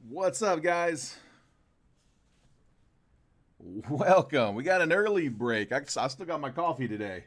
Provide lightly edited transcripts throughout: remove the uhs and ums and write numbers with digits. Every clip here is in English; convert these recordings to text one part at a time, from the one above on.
What's up, guys? Welcome. We got an early break. I still got my coffee today.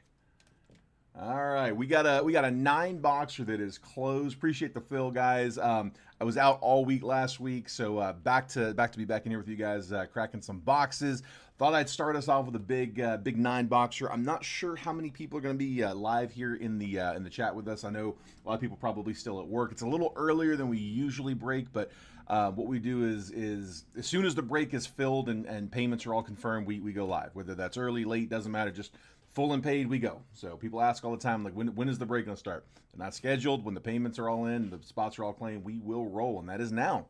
All right, we got a 9 boxer that is closed. Appreciate the fill, guys. I was out all week last week, so back to be back in here with you guys, cracking some boxes. Thought I'd start us off with a big 9 boxer. I'm not sure how many people are going to be live here in the chat with us. I know a lot of people probably still at work. It's a little earlier than we usually break, but what we do is as soon as the break is filled and payments are all confirmed, we go live. Whether that's early, late, doesn't matter. Just full and paid, we go. So people ask all the time, like, when is the break going to start? They're not scheduled. When the payments are all in, the spots are all claimed, we will roll, and that is now.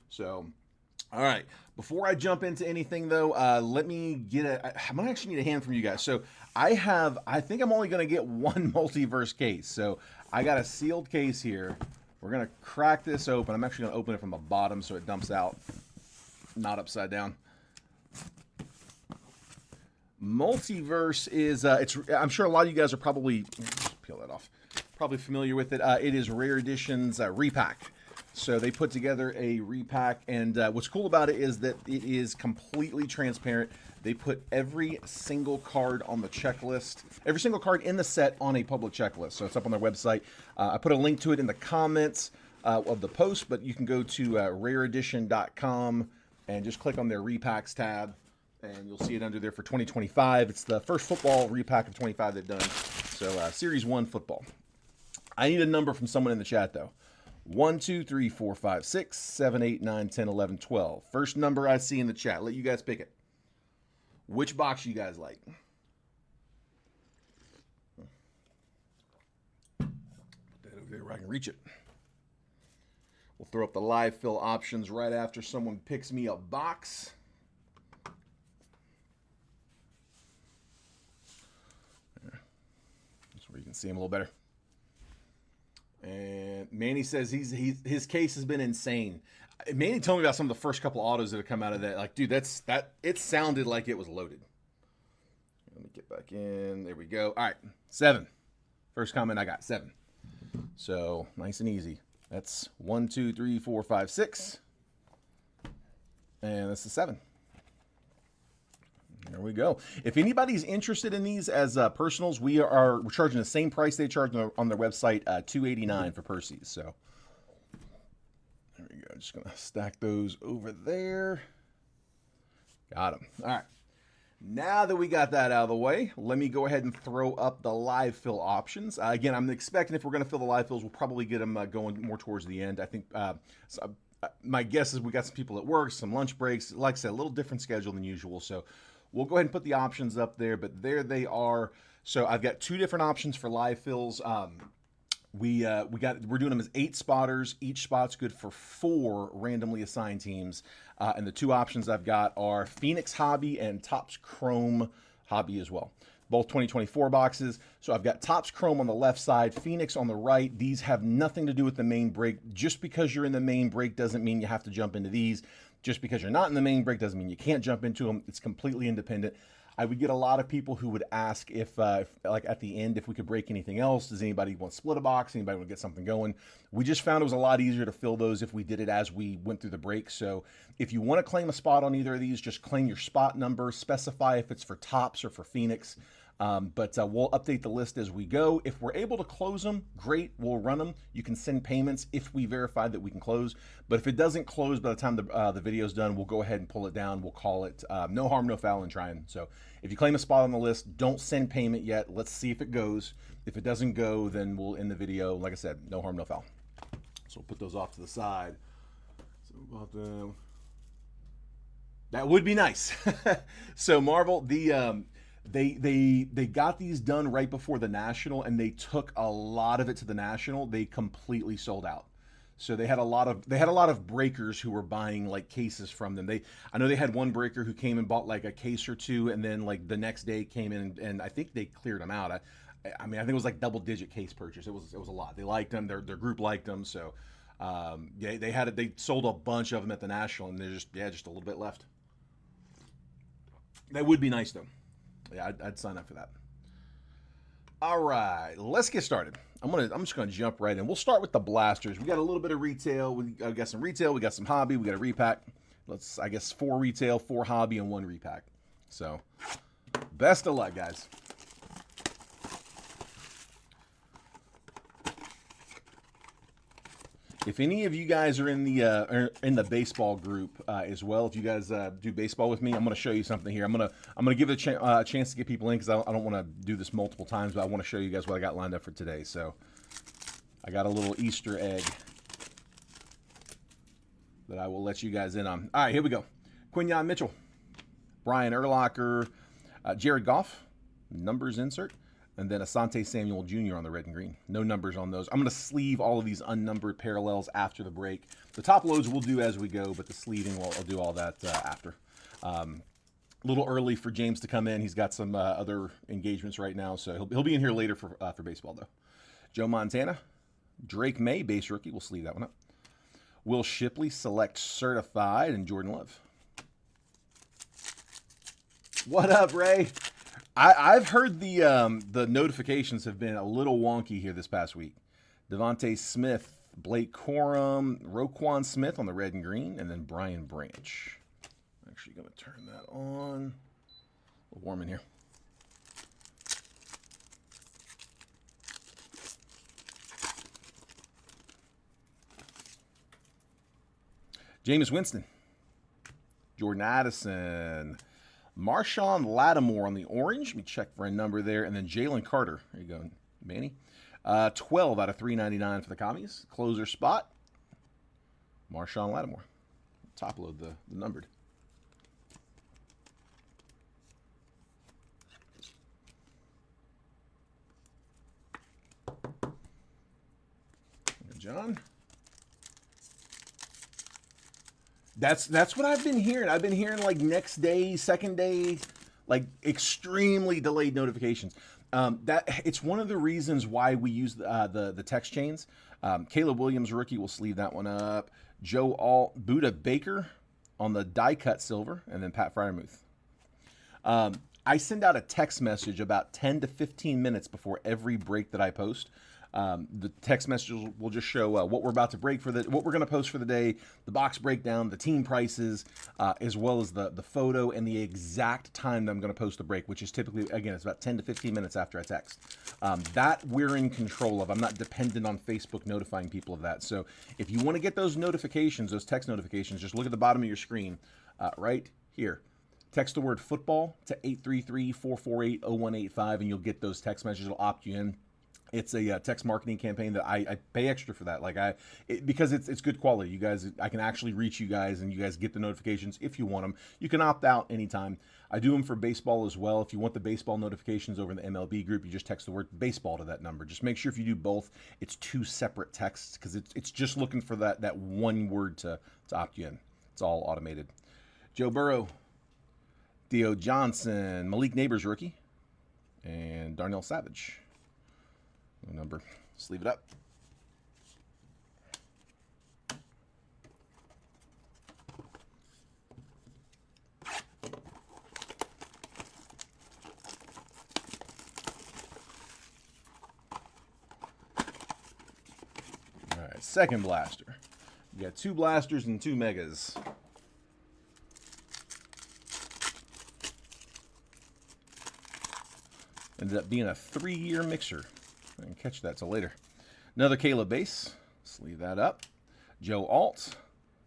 So, all right. Before I jump into anything, though, let me get I'm going to actually need a hand from you guys. So I think I'm only going to get one multiverse case. So I got a sealed case here. We're going to crack this open. I'm actually going to open it from the bottom so it dumps out, not upside down. Multiverse is I'm sure a lot of you guys are probably peel that off, probably familiar with it. It is Rare Edition's repack. So they put together a repack, and what's cool about it is that it is completely transparent. They put every single card on the checklist, every single card in the set on a public checklist. So it's up on their website. I put a link to it in the comments of the post, but you can go to rareedition.com and just click on their repacks tab, and you'll see it under there for 2025. It's the first football repack of 25 they've done. So Series 1 football. I need a number from someone in the chat, though. 1, 2, 3, 4, 5, 6, 7, 8, 9, 10, 11, 12. First number I see in the chat. Let you guys pick it. Which box you guys like? Put that over there where I can reach it. We'll throw up the live fill options right after someone picks me a box. That's where you can see him a little better. And Manny says his case has been insane. Manny told me about some of the first couple autos that have come out of that. Like, dude, it sounded like it was loaded. Let me get back in. There we go. All right, 7. First comment I got, 7. So nice and easy. That's 1, 2, 3, 4, 5, 6, and that's the 7. There we go. If anybody's interested in these as personals, we're charging the same price they charge on their website, $289 for Percy's. So there we go. Just gonna stack those over there. Got them. All right. Now that we got that out of the way, let me go ahead and throw up the live fill options. Again, I'm expecting if we're going to fill the live fills, we'll probably get them going more towards the end. I think my guess is we got some people at work, some lunch breaks. Like I said, a little different schedule than usual. So we'll go ahead and put the options up there, but there they are. So I've got 2 different options for live fills. We're doing them as 8 spotters. Each spot's good for 4 randomly assigned teams. And the 2 options I've got are Phoenix Hobby and Topps Chrome Hobby as well. Both 2024 boxes. So I've got Topps Chrome on the left side, Phoenix on the right. These have nothing to do with the main break. Just because you're in the main break doesn't mean you have to jump into these. Just because you're not in the main break doesn't mean you can't jump into them. It's completely independent. I would get a lot of people who would ask if like at the end, if we could break anything else. Does anybody want to split a box? Anybody want to get something going? We just found it was a lot easier to fill those if we did it as we went through the break. So if you want to claim a spot on either of these, just claim your spot number, specify if it's for Topps or for Phoenix. But we'll update the list as we go. If we're able to close them, great, we'll run them. You can send payments if we verify that we can close. But if it doesn't close by the time the video's done, we'll go ahead and pull it down. We'll call it no harm, no foul in trying. So if you claim a spot on the list, don't send payment yet. Let's see if it goes. If it doesn't go, then we'll end the video. Like I said, no harm, no foul. So we'll put those off to the side. So about that would be nice. So Marvel, They got these done right before the National, and they took a lot of it to the National. They completely sold out. So they had a lot of breakers who were buying like cases from them. I know they had one breaker who came and bought like a case or 2, and then like the next day came in and I think they cleared them out. I mean, I think it was like double-digit case purchase. It was a lot. They liked them. Their group liked them. So yeah, they sold a bunch of them at the National, and there's just a little bit left. That would be nice though. Yeah, I'd sign up for that. All right, let's get started. I'm just gonna jump right in. We'll start with the blasters. We got a little bit of retail. We got some retail. We got some hobby. We got a repack. Let's, I guess, 4 retail, 4 hobby, and 1 repack. So, best of luck, guys. If any of you guys are in the baseball group as well, if you guys do baseball with me, I'm going to show you something here. I'm gonna give it a chance to get people in because I don't want to do this multiple times, but I want to show you guys what I got lined up for today. So I got a little Easter egg that I will let you guys in on. All right, here we go. Quinyon Mitchell, Brian Urlacher, Jared Goff, numbers insert. And then Asante Samuel Jr. on the red and green. No numbers on those. I'm going to sleeve all of these unnumbered parallels after the break. The top loads we'll do as we go, but the sleeving, I'll do all that after. A little early for James to come in. He's got some other engagements right now, so he'll be in here later for baseball, though. Joe Montana, Drake May, base rookie. We'll sleeve that one up. Will Shipley, select certified, and Jordan Love. What up, Ray? I've heard the notifications have been a little wonky here this past week. Devontae Smith, Blake Corum, Roquan Smith on the red and green, and then Brian Branch. I'm actually going to turn that on. A little warm in here. Jameis Winston, Jordan Addison, Marshawn Lattimore on the orange. Let me check for a number there. And then Jalen Carter. There you go, Manny. 12 out of 399 for the commies. Closer spot. Marshawn Lattimore. Top load the numbered. John. That's what I've been hearing. I've been hearing like next day, second day, like extremely delayed notifications. That it's one of the reasons why we use the text chains. Caleb Williams, rookie, will sleeve that one up. Joe Alt, Buda Baker on the die cut silver, and then Pat Fryermuth. I send out a text message about 10 to 15 minutes before every break that I post. The text messages will just show what we're about to break what we're going to post for the day, the box breakdown, the team prices, as well as the photo and the exact time that I'm going to post the break, which is typically, again, it's about 10 to 15 minutes after I text. That we're in control of. I'm not dependent on Facebook notifying people of that. So if you want to get those notifications, those text notifications, just look at the bottom of your screen right here. Text the word football to 833-448-0185, and you'll get those text messages. It'll opt you in. It's a text marketing campaign that I pay extra for that. Because it's good quality. You guys, I can actually reach you guys, and you guys get the notifications if you want them. You can opt out anytime. I do them for baseball as well. If you want the baseball notifications over in the MLB group, you just text the word baseball to that number. Just make sure if you do both, it's 2 separate texts because it's just looking for that one word to opt you in. It's all automated. Joe Burrow, Theo Johnson, Malik Neighbors rookie, and Darnell Savage. No number. Sleeve it up. All right, second blaster. We got 2 blasters and 2 megas. Ended up being a 3-year mixer. I didn't catch that till later. Another Caleb base. Sleeve that up. Joe Alt,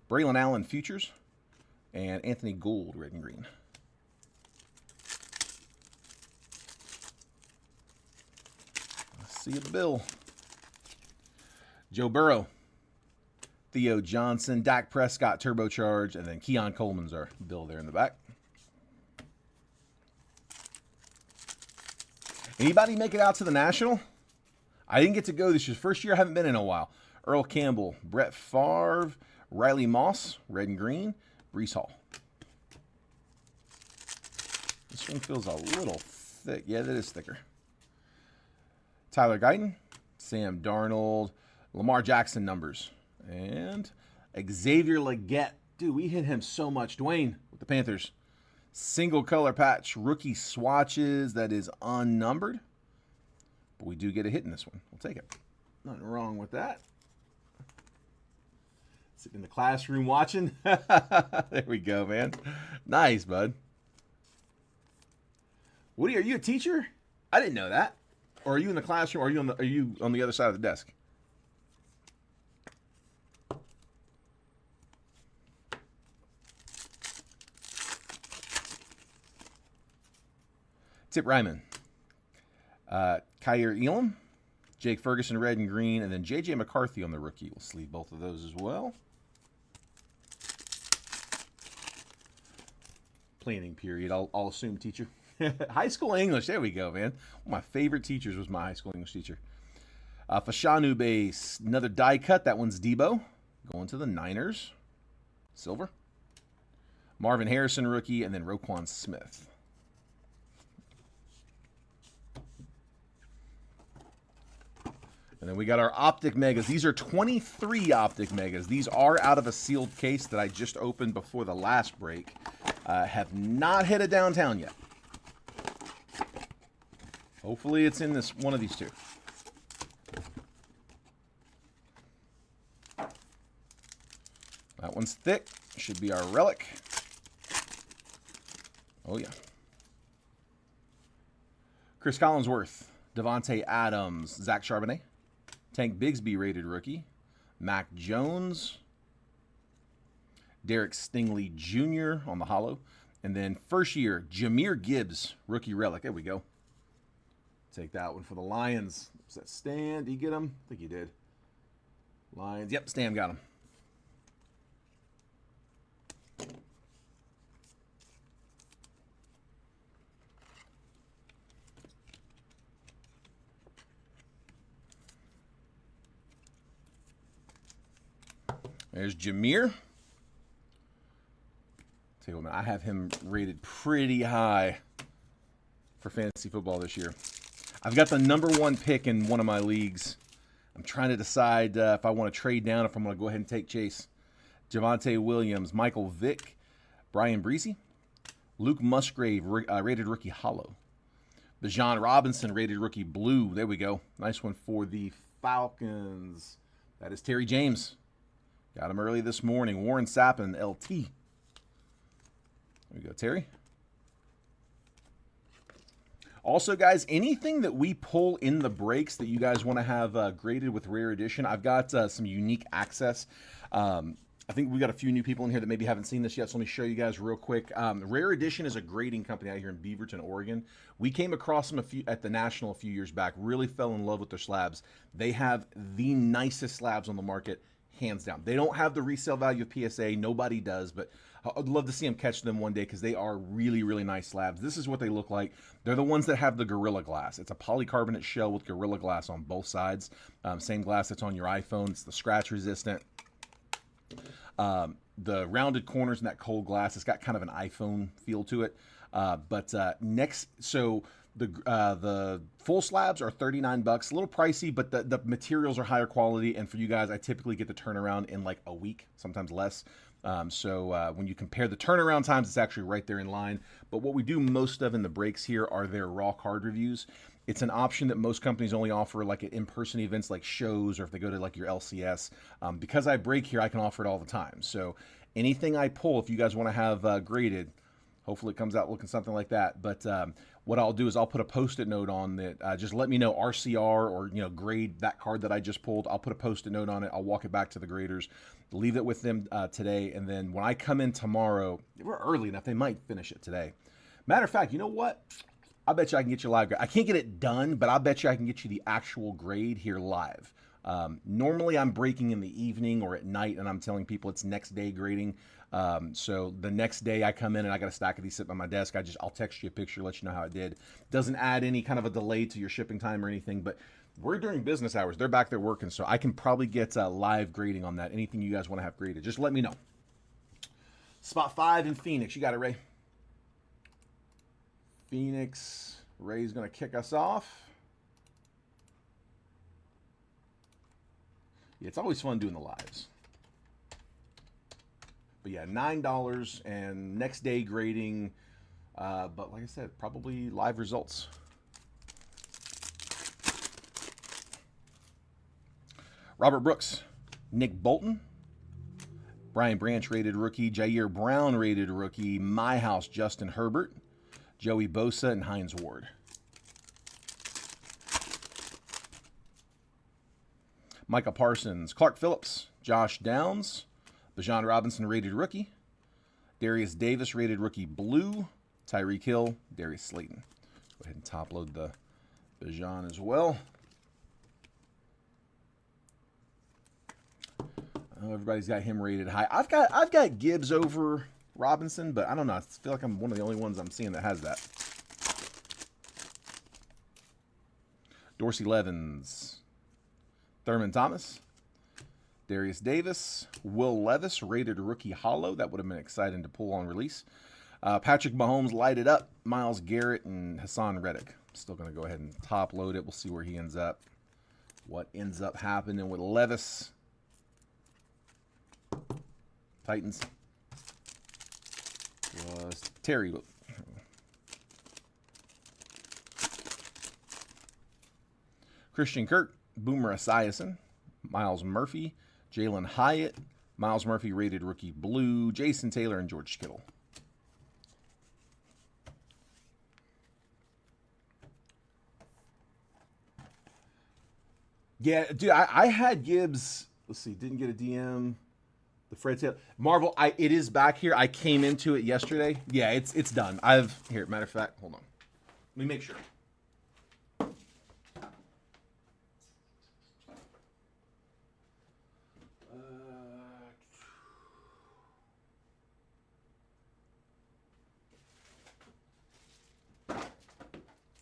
Braylon Allen futures, and Anthony Gould red and green. Let's see the bill. Joe Burrow, Theo Johnson, Dak Prescott turbocharged, and then Keon Coleman's our bill there in the back. Anybody make it out to the National? I didn't get to go this year. First year, I haven't been in a while. Earl Campbell, Brett Favre, Riley Moss, red and green, Breece Hall. This one feels a little thick. Yeah, that is thicker. Tyler Guyton, Sam Darnold, Lamar Jackson numbers, and Xavier Legette. Dude, we hit him so much. Dwayne with the Panthers. Single color patch, rookie swatches that is unnumbered. But we do get a hit in this one. We'll take it. Nothing wrong with that. Sitting in the classroom watching. There we go, man. Nice, bud. Woody, are you a teacher? I didn't know that. Or are you in the classroom? Or are you on the other side of the desk? Tip Ryman, Kyer Elam, Jake Ferguson, red and green, and then J.J. McCarthy on the rookie. We'll sleeve both of those as well. Planning period, I'll assume, teacher. High school English, there we go, man. One of my favorite teachers was my high school English teacher. Fashanu base, another die cut. That one's Debo, going to the Niners. Silver. Marvin Harrison, rookie, and then Roquan Smith. And then we got our Optic Megas. These are 23 Optic Megas. These are out of a sealed case that I just opened before the last break. Have not hit a downtown yet. Hopefully it's in this one of these two. That one's thick. Should be our relic. Oh, yeah. Chris Collinsworth, Devontae Adams, Zach Charbonnet, Tank Bigsby rated rookie, Mac Jones, Derek Stingley Jr. on the holo, and then first year, Jahmyr Gibbs, rookie relic. There we go. Take that one for the Lions. Was that Stan? Did he get him? I think he did. Lions. Yep, Stan got him. There's Jahmyr. Tell you what, man, I have him rated pretty high for fantasy football this year. I've got the #1 pick in one of my leagues. I'm trying to decide if I want to trade down, if I'm going to go ahead and take Chase. Javonte Williams, Michael Vick, Brian Breesy, Luke Musgrave, rated rookie holo. Bijan Robinson, rated rookie blue. There we go. Nice one for the Falcons. That is Terry James. Got him early this morning. Warren Sappin, LT. There we go, Terry. Also, guys, anything that we pull in the breaks that you guys want to have graded with Rare Edition, I've got some unique access. I think we got a few new people in here that maybe haven't seen this yet, so let me show you guys real quick. Rare Edition is a grading company out here in Beaverton, Oregon. We came across them at the National a few years back, really fell in love with their slabs. They have the nicest slabs on the market, hands down. They don't have the resale value of PSA. Nobody does, but I'd love to see them catch them one day because they are really, really nice slabs. This is what they look like. They're the ones that have the Gorilla Glass. It's a polycarbonate shell with Gorilla Glass on both sides. Same glass that's on your iPhone. It's the scratch resistant. The rounded corners in that cold glass, it's got kind of an iPhone feel to it. The full slabs are $39, a little pricey, but the materials are higher quality. And for you guys, I typically get the turnaround in like a week, sometimes less. When you compare the turnaround times, it's actually right there in line. But what we do most of in the breaks here are their raw card reviews. It's an option that most companies only offer like at in-person events like shows or if they go to like your LCS. Because I break here, I can offer it all the time. So anything I pull, if you guys want to have graded, hopefully it comes out looking something like that. But what I'll do is I'll put a Post-it note on that. Just let me know RCR or grade that card that I just pulled. I'll put a Post-it note on it. I'll walk it back to the graders, leave it with them today, and then when I come in tomorrow, we're early enough. They might finish it today. Matter of fact, you know what? I bet you I can get you live grade. I can't get it done, but I bet you I can get you the actual grade here live. Normally I'm breaking in the evening or at night, and I'm telling people it's next day grading. So the next day I come in and I got a stack of these sitting on my desk. I'll text you a picture, let you know how it did. Doesn't add any kind of a delay to your shipping time or anything, but we're during business hours. They're back there working, so I can probably get live grading on that. Anything you guys want to have graded, just let me know. Spot 5 in Phoenix. You got it, Ray. Phoenix. Ray's going to kick us off. Yeah, it's always fun doing the lives. But yeah, $9 and next day grading. But like I said, probably live results. Robert Brooks, Nick Bolton, Brian Branch rated rookie, Jair Brown rated rookie, My House Justin Herbert, Joey Bosa, and Hines Ward. Micah Parsons, Clark Phillips, Josh Downs, Bijan Robinson rated rookie, Darius Davis rated rookie blue, Tyreek Hill, Darius Slayton. Let's go ahead and top load the Bijan as well. Everybody's got him rated high. I've got Gibbs over Robinson, but I don't know. I feel like I'm one of the only ones I'm seeing that has that. Dorsey Levens, Thurman Thomas, Darius Davis, Will Levis rated rookie hollow. That would have been exciting to pull on release. Patrick Mahomes lighted up, Myles Garrett, and Hassan Reddick. Still going to go ahead and top load it. We'll see where he ends up. What ends up happening with Levis. Titans. Was Terry. Christian Kirk, Boomer Esiason, Miles Murphy, Jalen Hyatt, Miles Murphy rated rookie blue, Jason Taylor, and George Kittle. Yeah, dude, I had Gibbs. Let's see, didn't get a DM. The Fred Taylor Marvel. It is back here. I came into it yesterday. Yeah, it's done. Here. Matter of fact, hold on. Let me make sure.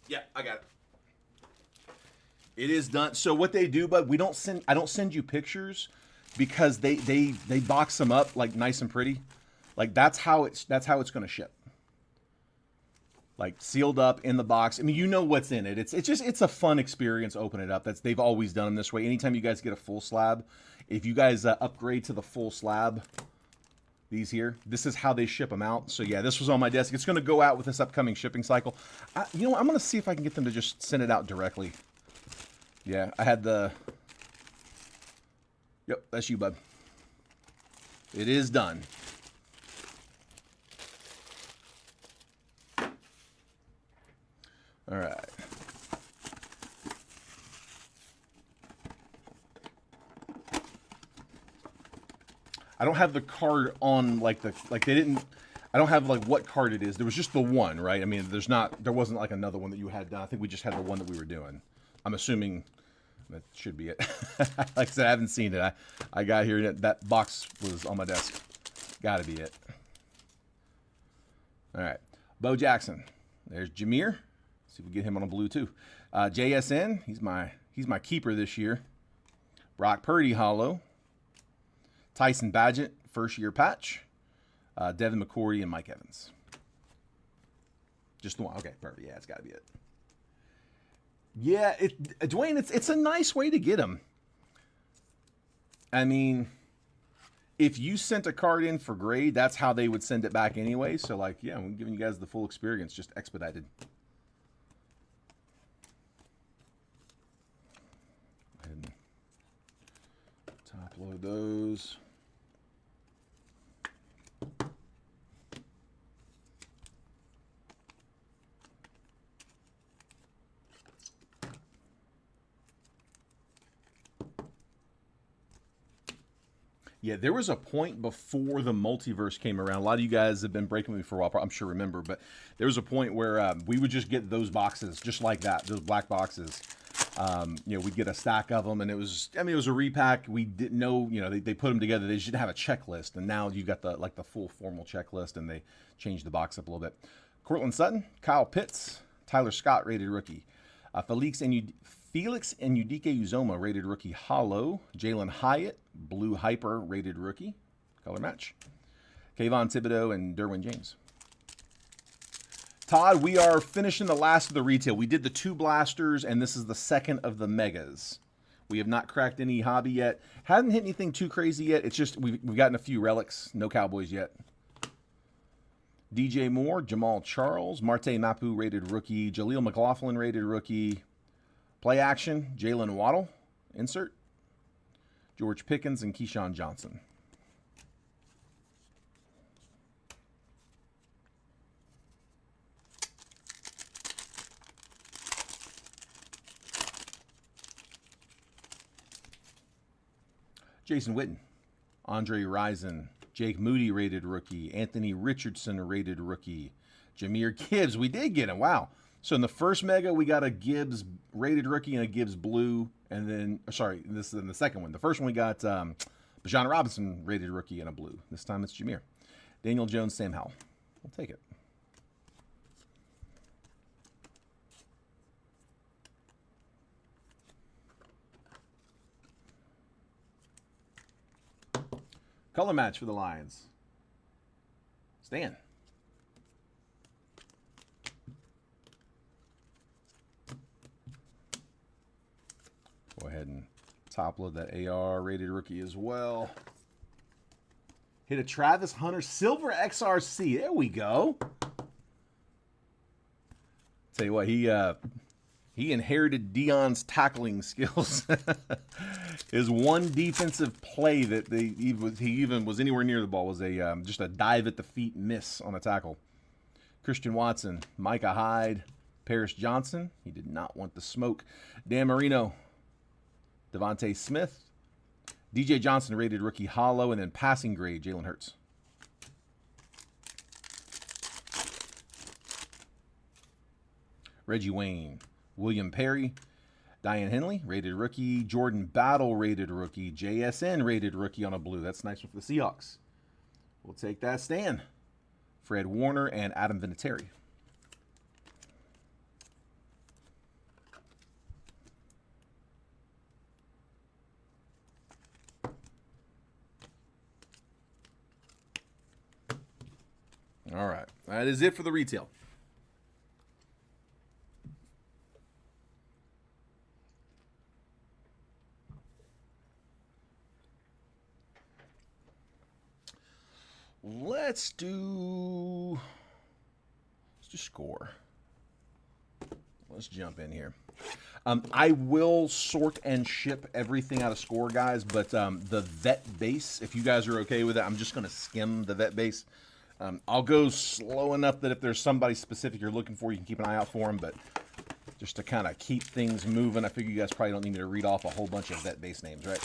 Yeah, I got it. It is done. So what they do, but I don't send you pictures because they box them up like nice and pretty. Like that's how it's going to ship. Like sealed up in the box. I mean, you know what's in it. It's a fun experience. Open it up. They've always done them this way. Anytime you guys get a full slab, if you guys upgrade to the full slab, these here, this is how they ship them out. So yeah, this was on my desk. It's going to go out with this upcoming shipping cycle. You know what? I'm going to see if I can get them to just send it out directly. Yeah, I had the... Yep, that's you, bud. It is done. All right. I don't have the card on they didn't. I don't have like what card it is. There was just the one, right? I mean, there wasn't like another one that you had done. I think we just had the one that we were doing. I'm assuming that should be it. Like I said, I haven't seen it. I got here. That box was on my desk. Got to be it. All right. Bo Jackson. There's Jameer. See if we get him on a blue too. JSN. He's my keeper this year. Brock Purdy hollow. Tyson Badgett, first year patch. Devin McCourty and Mike Evans. Just the one. Okay, perfect. Yeah, it's got to be it. Yeah, Dwayne, it's a nice way to get them. I mean, if you sent a card in for grade, that's how they would send it back anyway. So, like, yeah, I'm giving you guys the full experience, just expedited. Go ahead and top load those. Yeah, there was a point before the multiverse came around. A lot of you guys have been breaking with me for a while, I'm sure remember, but there was a point where we would just get those boxes just like that, those black boxes. We'd get a stack of them, and it was a repack. We didn't know, they put them together. They just didn't have a checklist, and now you got the full formal checklist, and they changed the box up a little bit. Cortland Sutton, Kyle Pitts, Tyler Scott rated rookie, Felix and Udike Uzoma rated rookie hollow, Jalen Hyatt, blue hyper rated rookie, color match, Kayvon Thibodeau and Derwin James. Todd, we are finishing the last of the retail. We did the 2 blasters, and this is the second of the megas. We have not cracked any hobby yet. Haven't hit anything too crazy yet. It's just we've gotten a few relics. No Cowboys yet. DJ Moore, Jamal Charles, Marte Mapu rated rookie, Jaleel McLaughlin rated rookie, play action, Jalen Waddle, insert. George Pickens, and Keyshawn Johnson. Jason Witten, Andre Rison, Jake Moody rated rookie, Anthony Richardson rated rookie, Jahmyr Gibbs. We did get him. Wow. So in the first mega, we got a Gibbs rated rookie and a Gibbs blue. And then, sorry, this is in the second one. The first one we got Bijan Robinson rated rookie and a blue. This time it's Jahmyr. Daniel Jones, Sam Howell. We'll take it. Color match for the Lions. Stan. Go ahead and top load that AR rated rookie as well. Hit a Travis Hunter Silver XRC. There we go. Tell you what, he inherited Dion's tackling skills. His one defensive play that he even was anywhere near the ball was a just a dive at the feet miss on a tackle. Christian Watson, Micah Hyde, Paris Johnson. He did not want the smoke. Dan Marino, Devontae Smith, DJ Johnson rated rookie hollow, and then passing grade Jalen Hurts. Reggie Wayne, William Perry, Diane Henley, rated rookie. Jordan Battle, rated rookie. JSN, rated rookie on a blue. That's nice for the Seahawks. We'll take that, Stan. Fred Warner and Adam Vinatieri. All right. That is it for the retail. Let's do score. Let's jump in here. I will sort and ship everything out of score, guys, but the vet base, if you guys are okay with it, I'm just going to skim the vet base. I'll go slow enough that if there's somebody specific you're looking for, you can keep an eye out for them, but just to kind of keep things moving, I figure you guys probably don't need me to read off a whole bunch of vet base names, right?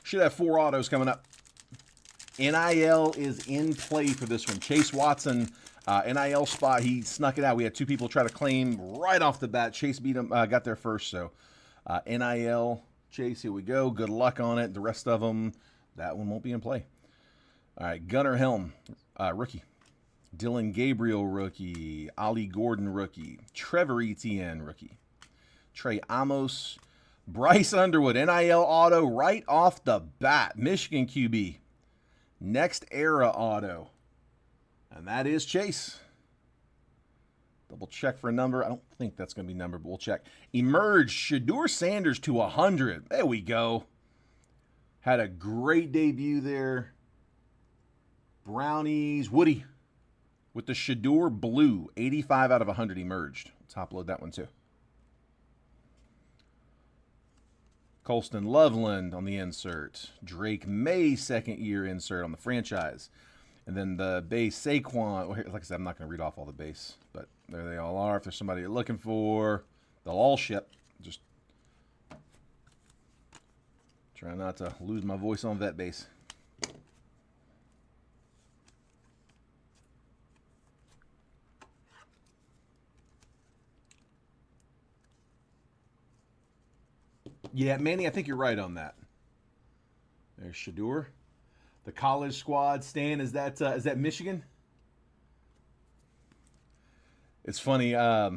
Should have 4 autos coming up. NIL is in play for this one. Chase Watson, NIL spot. He snuck it out. We had 2 people try to claim right off the bat. Chase beat him, got there first. So NIL, Chase, here we go. Good luck on it. The rest of them, that one won't be in play. All right, Gunnar Helm, rookie. Dylan Gabriel, rookie. Ollie Gordon, rookie. Trevor Etienne, rookie. Trey Amos. Bryce Underwood, NIL auto right off the bat. Michigan QB. Next era auto. And that is Chase. Double check for a number. I don't think that's going to be numbered, but we'll check. Emerge Shedeur Sanders to 100. There we go. Had a great debut there. Brownies. Woody with the Shedeur blue. 85 out of 100 emerged. Top load that one too. Colston Loveland on the insert. Drake May, second year insert on the franchise. And then the base Saquon. Well, like I said, I'm not going to read off all the base, but there they all are. If there's somebody you're looking for, they'll all ship. Just try not to lose my voice on vet base. Yeah, Manny, I think you're right on that. There's Shedeur. The college squad. Stan, is that Michigan? It's funny. Yeah,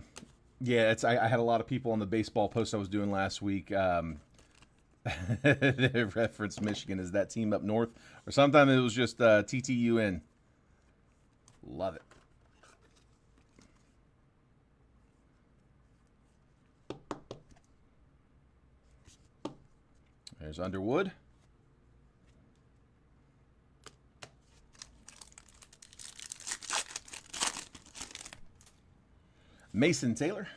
I had a lot of people on the baseball post I was doing last week. They referenced Michigan as that team up north, or sometimes it was just TTUN. Love it. There's Underwood. Mason Taylor.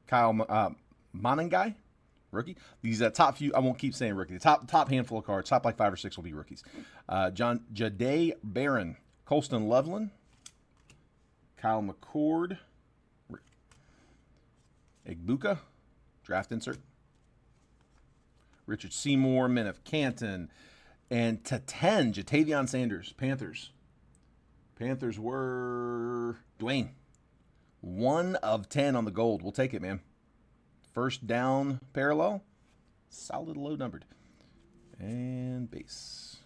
Kyle Monangai, rookie. These top few, I won't keep saying rookie. The top handful of cards, top like 5 or 6 will be rookies. Jade Barron, Colston Loveland, Kyle McCord, Igbuka, draft insert. Richard Seymour, Men of Canton, and to 10, Jatavion Sanders, Panthers. Panthers were Dwayne. 1 of 10 on the gold. We'll take it, man. First down parallel. Solid low numbered. And base.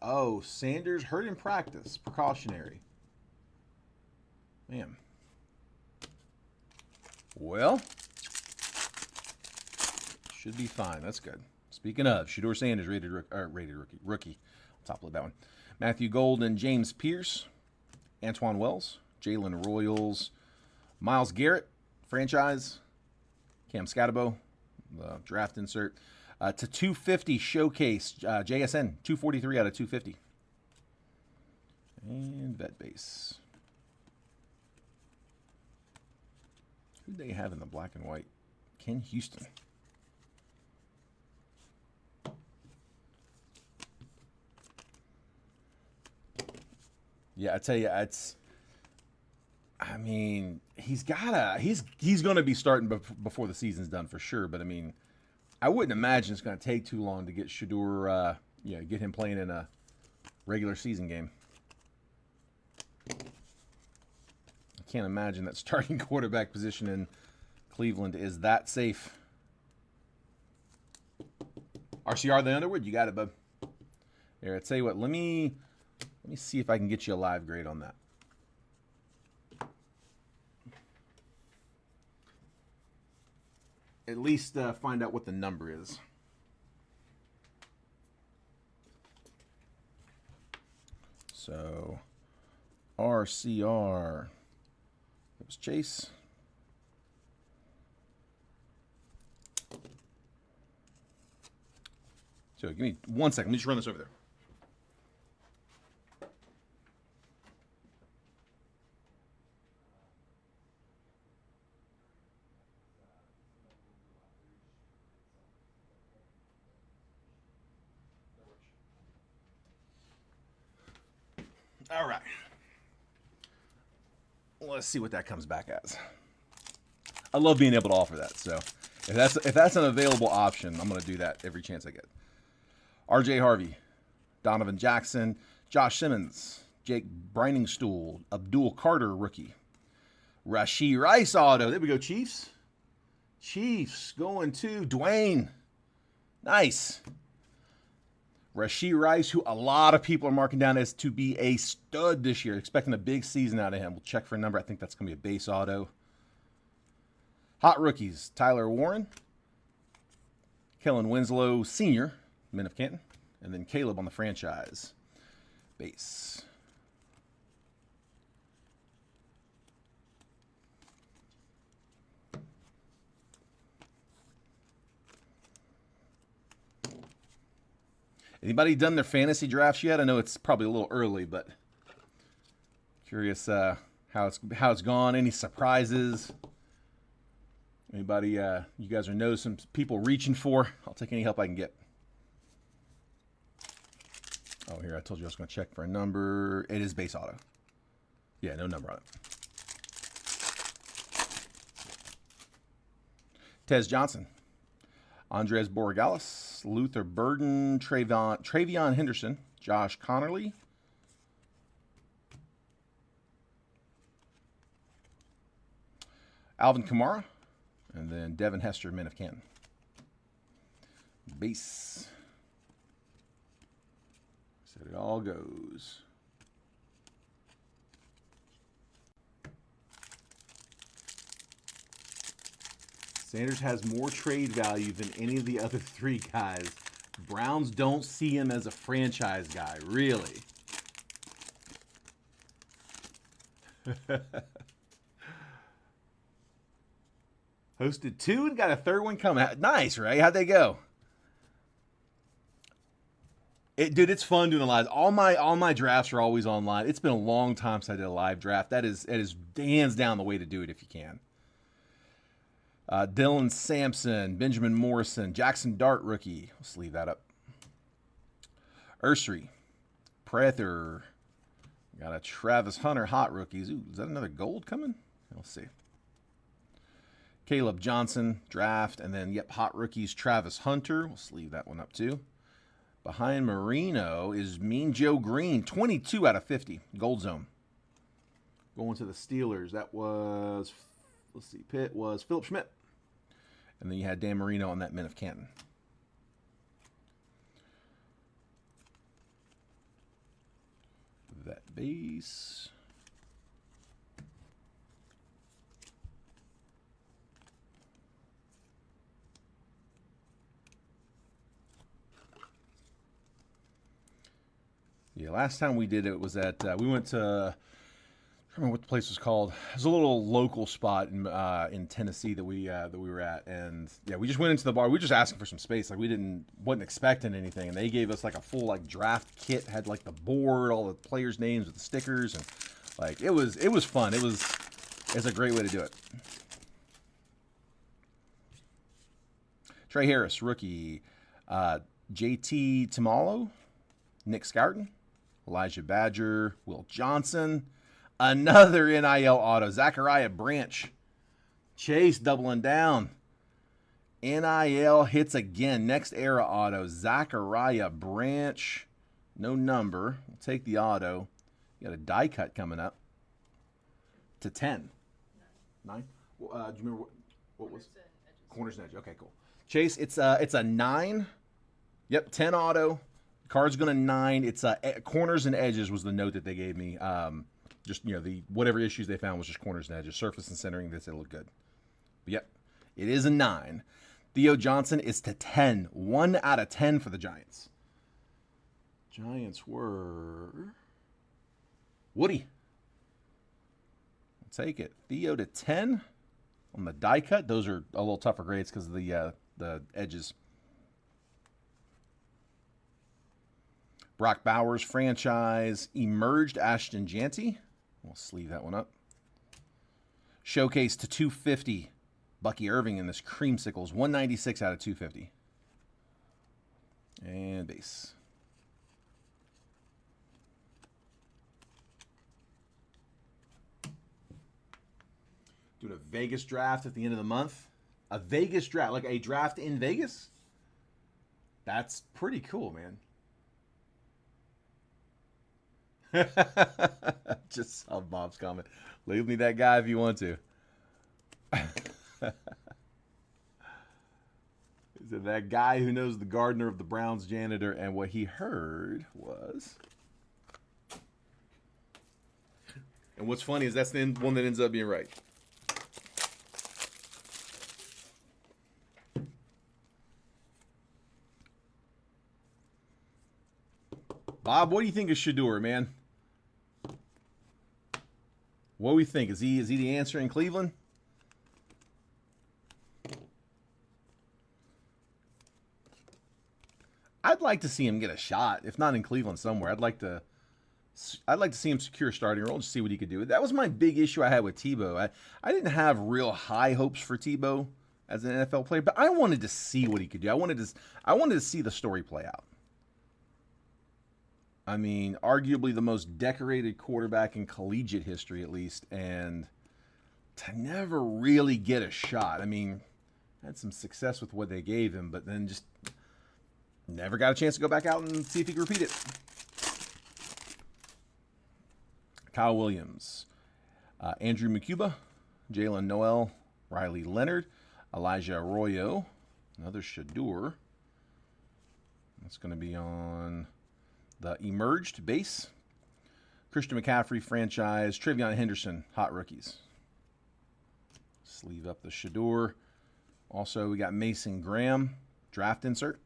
Oh, Sanders hurt in practice. Precautionary. Man. Well, should be fine. That's good. Speaking of, Shedeur Sanders, rated rookie. Rookie. I'll top load that one. Matthew Golden, James Pierce, Antoine Wells, Jalen Royals, Myles Garrett, franchise, Cam Scatterbo, the draft insert. To 250 showcase, JSN, 243 out of 250. And vet base. Who do they have in the black and white? Ken Houston. Yeah, I tell you, it's. I mean, he's going to be starting before the season's done for sure. But I mean, I wouldn't imagine it's going to take too long to get Shedeur, get him playing in a regular season game. I can't imagine that starting quarterback position in Cleveland is that safe. RCR the Underwood, you got it, bub. There, I tell you what, let me see if I can get you a live grade on that. At least find out what the number is. So, RCR. It was Chase. So, give me 1 second. Let me just run this over there. All right. Let's see what that comes back as. I love being able to offer that. So if that's an available option, I'm going to do that every chance I get. RJ Harvey, Donovan Jackson, Josh Simmons, Jake Briningstool, Abdul Carter, rookie. Rashee Rice auto. There we go, Chiefs. Chiefs going to Dwayne. Nice. Rashee Rice, who a lot of people are marking down as to be a stud this year, expecting a big season out of him. We'll check for a number. I think that's going to be a base auto. Hot rookies, Tyler Warren, Kellen Winslow Sr., Men of Canton, and then Caleb on the franchise. Base. Anybody done their fantasy drafts yet? I know it's probably a little early, but curious how it's gone. Any surprises? Anybody you guys know some people reaching for? I'll take any help I can get. Oh, here, I told you I was going to check for a number. It is base auto. Yeah, no number on it. Tez Johnson. Andres Borregales, Luther Burden, Travion Henderson, Josh Connerly, Alvin Kamara, and then Devin Hester, Men of Canton. Base. So it all goes. Sanders has more trade value than any of the other three guys. Browns don't see him as a franchise guy, really. Hosted 2 and got a third one coming. Nice, Ray. How'd they go? Dude, it's fun doing a live. All my drafts are always online. It's been a long time since I did a live draft. It is hands down the way to do it if you can. Dylan Sampson, Benjamin Morrison, Jackson Dart rookie. Let's leave that up. Ursary, Prather. Got a Travis Hunter hot rookies. Ooh, is that another gold coming? Let's see. Caleb Johnson, draft, and then, yep, hot rookies, Travis Hunter. Let's leave that one up too. Behind Marino is Mean Joe Green, 22 out of 50, gold zone. Going to the Steelers, that was, let's see, Pitt was Philip Schmidt. And then you had Dan Marino on that Men of Canton. That base. Yeah, last time we did it was at, we went to, I don't remember what the place was called. It was a little local spot in Tennessee that we were at, and yeah, we just went into the bar. We were just asking for some space, like wasn't expecting anything, and they gave us like a full like draft kit, had like the board, all the players' names with the stickers, and like it was fun. It's a great way to do it. Trey Harris, rookie, JT Tamalo, Nick Scourton, Elijah Badger, Will Johnson, another NIL auto, Zachariah Branch, Chase doubling down, NIL hits again, next era auto, Zachariah Branch, no number, we'll take the auto, you got a die cut coming up, to 10, 9, do you remember what was, corners and edges, okay, cool, Chase, it's a 9, yep, 10 auto, card's going to 9. It's corners and edges was the note that they gave me. Just, you know, the whatever issues they found was just corners and edges. Surface and centering, they said it looked good. But yep, it is a 9. Theo Johnson is to 10. 1 out of 10 for the Giants. Giants were Woody. I'll take it. Theo to 10 on the die cut. Those are a little tougher grades because of the edges. Brock Bowers, franchise, emerged Ashton Janty. We'll sleeve that one up. Showcase to 250. Bucky Irving in this creamsicles, 196 out of 250. And base. Doing a Vegas draft at the end of the month. A Vegas draft, like a draft in Vegas? That's pretty cool, man. Just saw Bob's comment. Leave me that guy if you want to. Is it that guy who knows the gardener of the Browns janitor, and what he heard was. And what's funny is that's the one that ends up being right. Bob, what do you think of Shador, man? What do we think? Is he the answer in Cleveland? I'd like to see him get a shot, if not in Cleveland somewhere. I'd like to see him secure a starting role and just see what he could do. That was my big issue I had with Tebow. I didn't have real high hopes for Tebow as an NFL player, but I wanted to see what he could do. I wanted to see the story play out. I mean, arguably the most decorated quarterback in collegiate history, at least, and to never really get a shot. I mean, had some success with what they gave him, but then just never got a chance to go back out and see if he could repeat it. Kyle Williams, Andrew McCuba, Jalen Noel, Riley Leonard, Elijah Arroyo, another Shador. That's going to be on the emerged base. Christian McCaffrey, franchise. Trevion Henderson, hot rookies. Sleeve up the Shador. Also, we got Mason Graham, draft insert.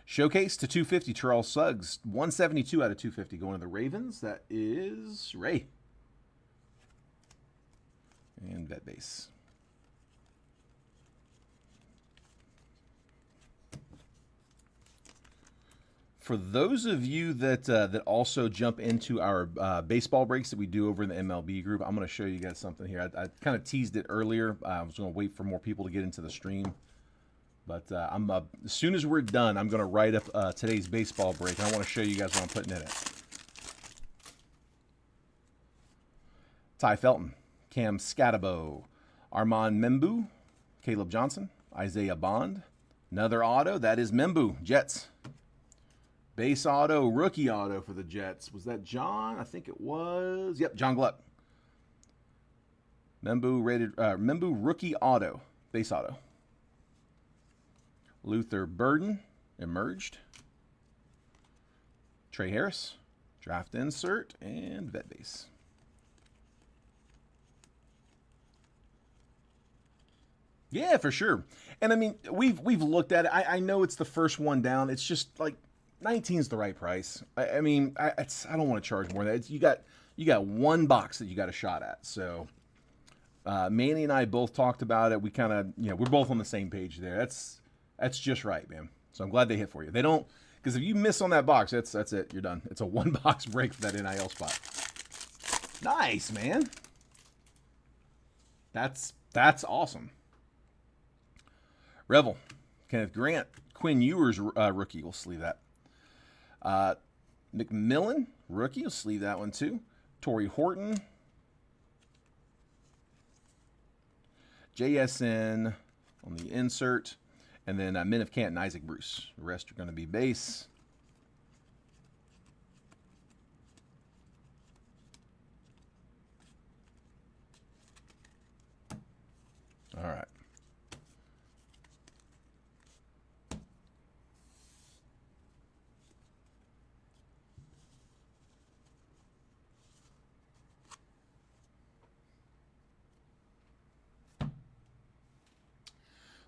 Showcase to 250, Terrell Suggs, 172 out of 250 going to the Ravens. That is Ray. And vet base. For those of you that that also jump into our baseball breaks that we do over in the MLB group, I'm going to show you guys something here. I kind of teased it earlier. I was going to wait for more people to get into the stream. But as soon as we're done, I'm going to write up today's baseball break. And I want to show you guys what I'm putting in it. Ty Felton, Cam Scatabo, Armand Membu, Caleb Johnson, Isaiah Bond. Another auto, that is Membu, Jets. Base auto, rookie auto for the Jets. Was that John? I think it was. Yep, John Gluck. Membu rookie auto, base auto. Luther Burden, emerged. Trey Harris, draft insert, and vet base. Yeah, for sure. And I mean, we've looked at it. I know it's the first one down. It's just like 19 is the right price. I mean, I don't want to charge more than that. You got one box that you got a shot at. So Manny and I both talked about it. We kind of, we're both on the same page there. That's just right, man. So I'm glad they hit for you. They don't, because if you miss on that box, that's it. You're done. It's a one box break for that NIL spot. Nice, man. That's awesome. Revel, Kenneth Grant, Quinn Ewers, rookie. We'll sleeve that. McMillan, rookie. We'll sleeve that one too. Torrey Horton. JSN on the insert. And then Men of Canton, Isaac Bruce. The rest are going to be base. All right.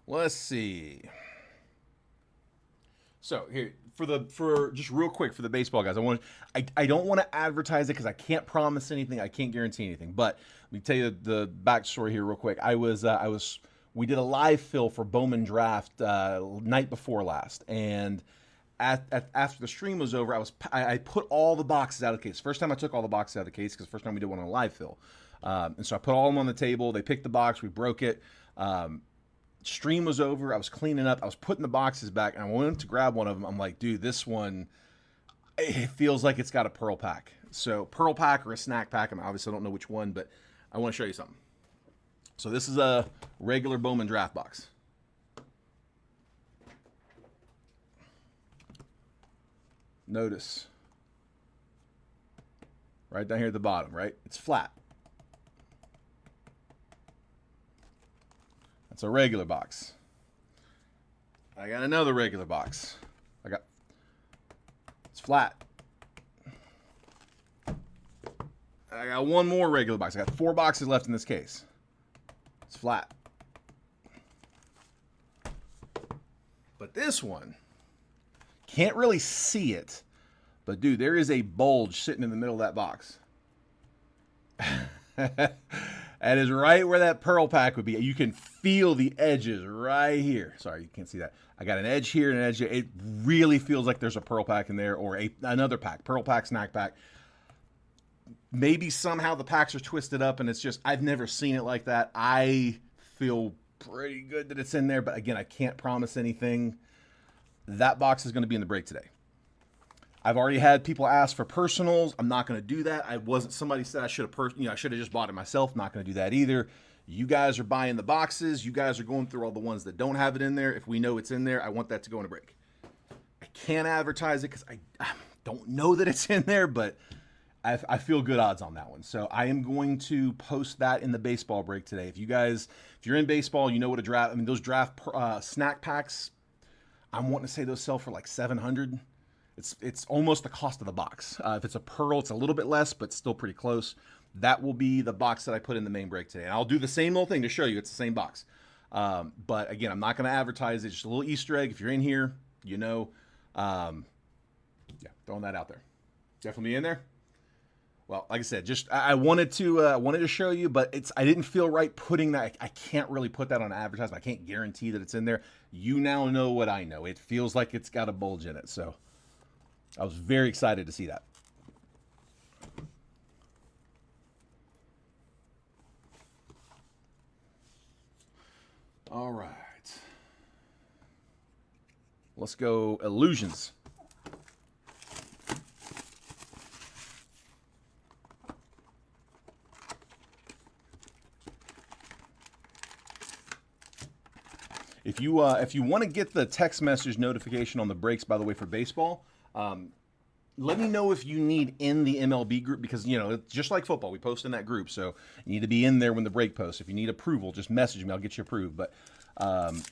Let's see. So here for just real quick for the baseball guys, I don't want to advertise it because I can't promise anything, I can't guarantee anything. But let me tell you the backstory here real quick. We did a live fill for Bowman Draft night before last, and after the stream was over, I put all the boxes out of the case. First time I took all the boxes out of the case because first time we did one on a live fill, and so I put all of them on the table. They picked the box, we broke it. Stream was over. I was cleaning up. I was putting the boxes back, and I went to grab one of them. I'm like, dude, this one, it feels like it's got a pearl pack. So pearl pack or a snack pack. I mean, obviously I don't know which one, but I want to show you something. So this is a regular Bowman draft box. Notice right down here at the bottom, right? It's flat. It's a regular box. I got another regular box. It's flat. I got one more regular box. I got 4 boxes left in this case. It's flat. But this one, can't really see it. But dude, there is a bulge sitting in the middle of that box. That is right where that pearl pack would be. You can feel the edges right here. Sorry, you can't see that. I got an edge here and an edge here. It really feels like there's a pearl pack in there or another pack. Pearl pack, snack pack. Maybe somehow the packs are twisted up and it's just, I've never seen it like that. I feel pretty good that it's in there, but again, I can't promise anything. That box is going to be in the break today. I've already had people ask for personals. I'm not going to do that. Somebody said I should have, I should have just bought it myself. Not going to do that either. You guys are buying the boxes. You guys are going through all the ones that don't have it in there. If we know it's in there, I want that to go in a break. I can't advertise it because I don't know that it's in there, but I feel good odds on that one. So I am going to post that in the baseball break today. If you're in baseball, you know what a draft, those draft snack packs, I'm wanting to say those sell for like $700. It's almost the cost of the box. If it's a pearl, it's a little bit less, but still pretty close. That will be the box that I put in the main break today. And I'll do the same little thing to show you. It's the same box. But again, I'm not going to advertise it. Just a little Easter egg. If you're in here, yeah, throwing that out there. Definitely in there. Well, like I said, just I wanted to show you, but I didn't feel right putting that. I can't really put that on advertisement. I can't guarantee that it's in there. You now know what I know. It feels like it's got a bulge in it, so I was very excited to see that. All right, let's go Illusions. If you want to get the text message notification on the breaks, by the way, for baseball, let me know if you need in the MLB group, because it's just like football, we post in that group, so you need to be in there when the break posts. If you need approval, just message me, I'll get you approved. But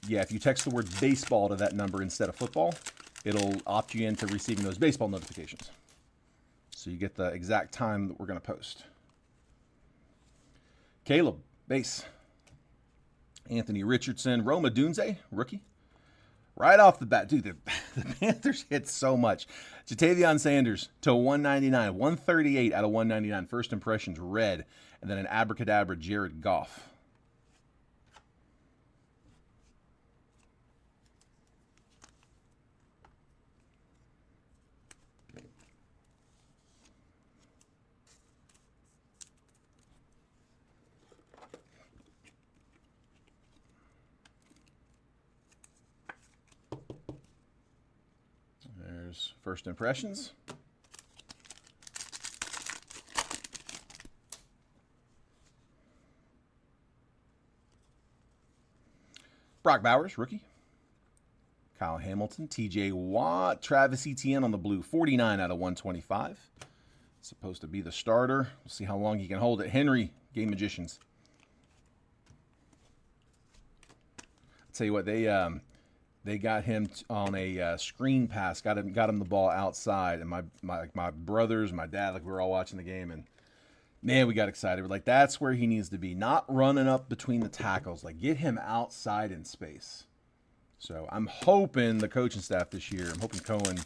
yeah, if you text the word baseball to that number instead of football, it'll opt you into receiving those baseball notifications, so you get the exact time that we're going to post. Caleb, base. Anthony Richardson, Roma Dunze, rookie. Right off the bat, dude, the Panthers hit so much. Jatavion Sanders to 199, 138 out of 199. First impressions, red. And then an abracadabra, Jared Goff. There's first impressions. Brock Bowers, rookie. Kyle Hamilton, TJ Watt, Travis Etienne on the blue, 49 out of 125. Supposed to be the starter. We'll see how long he can hold it. Henry, Game Magicians. I'll tell you what, they got him on a screen pass, got him the ball outside, and my brothers, my dad, like we were all watching the game, and man, we got excited. We're like, that's where he needs to be, not running up between the tackles. Like, get him outside in space. So I'm hoping the coaching staff this year, I'm hoping Cohen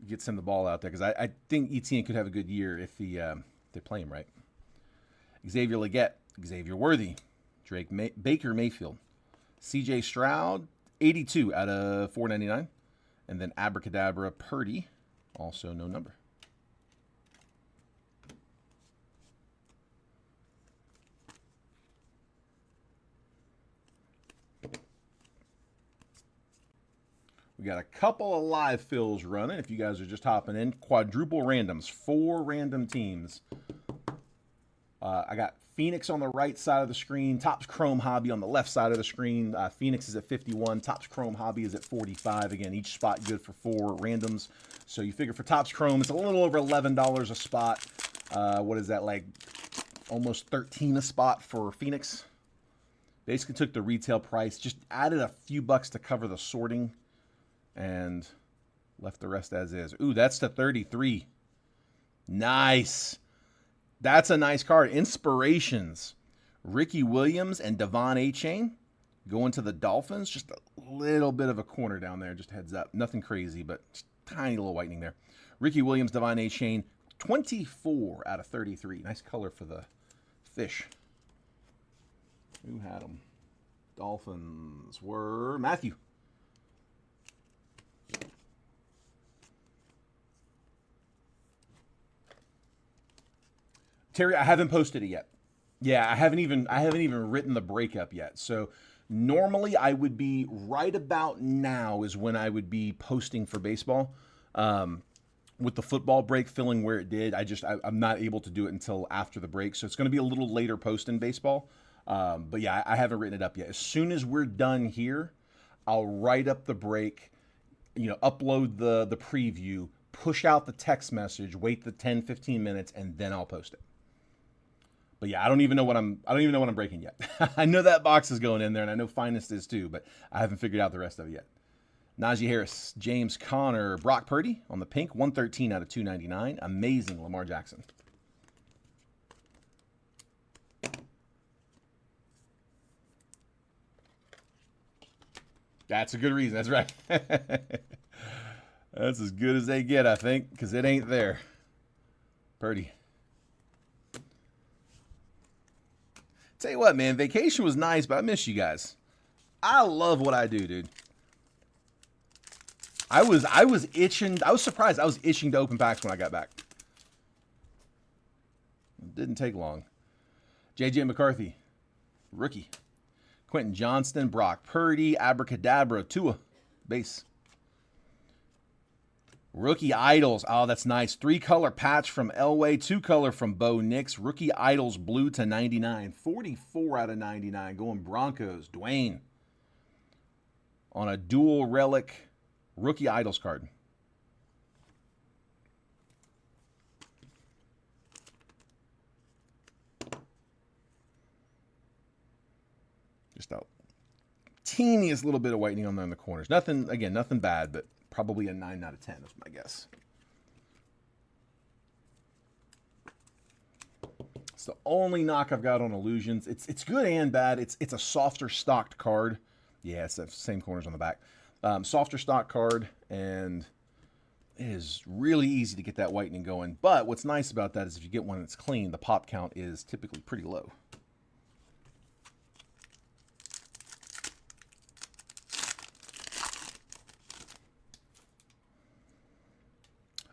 gets him the ball out there, because I think Etienne could have a good year if they play him right. Xavier Legette, Xavier Worthy, Baker Mayfield, CJ Stroud, 82 out of 499. And then Abracadabra Purdy, also no number. We got a couple of live fills running. If you guys are just hopping in, quadruple randoms, 4 random teams. I got Phoenix on the right side of the screen, Topps Chrome Hobby on the left side of the screen. Phoenix is at 51, Topps Chrome Hobby is at 45. Again, each spot good for 4 randoms. So you figure for Topps Chrome, it's a little over $11 a spot. What is that, like almost 13 a spot for Phoenix? Basically took the retail price, just added a few bucks to cover the sorting, and left the rest as is. Ooh, that's to 33. Nice. That's a nice card. Inspirations. Ricky Williams and Devon Achane going to the Dolphins. Just a little bit of a corner down there. Just heads up. Nothing crazy, but tiny little whitening there. Ricky Williams, Devon Achane, 24 out of 33. Nice color for the fish. Who had them? Dolphins were Matthew. Terry, I haven't posted it yet. Yeah, I haven't even written the breakup yet. So normally I would be right about now is when I would be posting for baseball. With the football break filling where it did, I'm not able to do it until after the break. So it's going to be a little later post in baseball. But yeah, I haven't written it up yet. As soon as we're done here, I'll write up the break, upload the preview, push out the text message, wait the 10, 15 minutes, and then I'll post it. But yeah, I don't even know what I'm breaking yet. I know that box is going in there, and I know Finest is too, but I haven't figured out the rest of it yet. Najee Harris, James Conner, Brock Purdy on the pink, 113 out of 299. Amazing Lamar Jackson. That's a good reason. That's right. That's as good as they get, I think, because it ain't there. Purdy. Tell you what, man, vacation was nice, but I miss you guys. I love what I do, dude. I was itching. I was surprised. I was itching to open packs when I got back. It didn't take long. J.J. McCarthy, rookie. Quentin Johnston, Brock Purdy, Abracadabra, Tua, base. Rookie Idols. Oh, that's nice. 3-color patch from Elway. 2-color from Bo Nix. Rookie Idols blue to 99. 44 out of 99. Going Broncos. Dwayne. On a dual relic Rookie Idols card. Just a teeniest little bit of whitening on there in the corners. Nothing, again, nothing bad, but probably a 9 out of 10 is my guess. It's the only knock I've got on Illusions. It's good and bad. It's a softer stocked card. Yeah, it's the same corners on the back. Softer stock card, and it is really easy to get that whitening going. But what's nice about that is if you get one that's clean, the pop count is typically pretty low.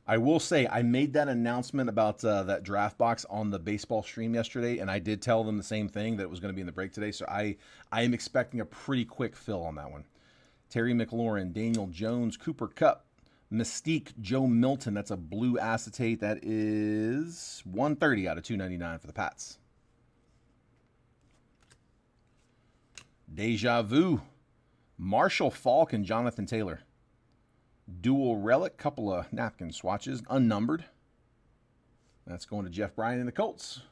I will say I made that announcement about that draft box on the baseball stream yesterday, and I did tell them the same thing, that it was going to be in the break today. So I am expecting a pretty quick fill on that one. Terry McLaurin, Daniel Jones, Cooper Kupp, Mystique, Joe Milton. That's a blue acetate. That is 130 out of 299 for the Pats. Deja Vu, Marshall Faulk and Jonathan Taylor. Dual relic, couple of napkin swatches, unnumbered. That's going to Jeff Bryan and the Colts.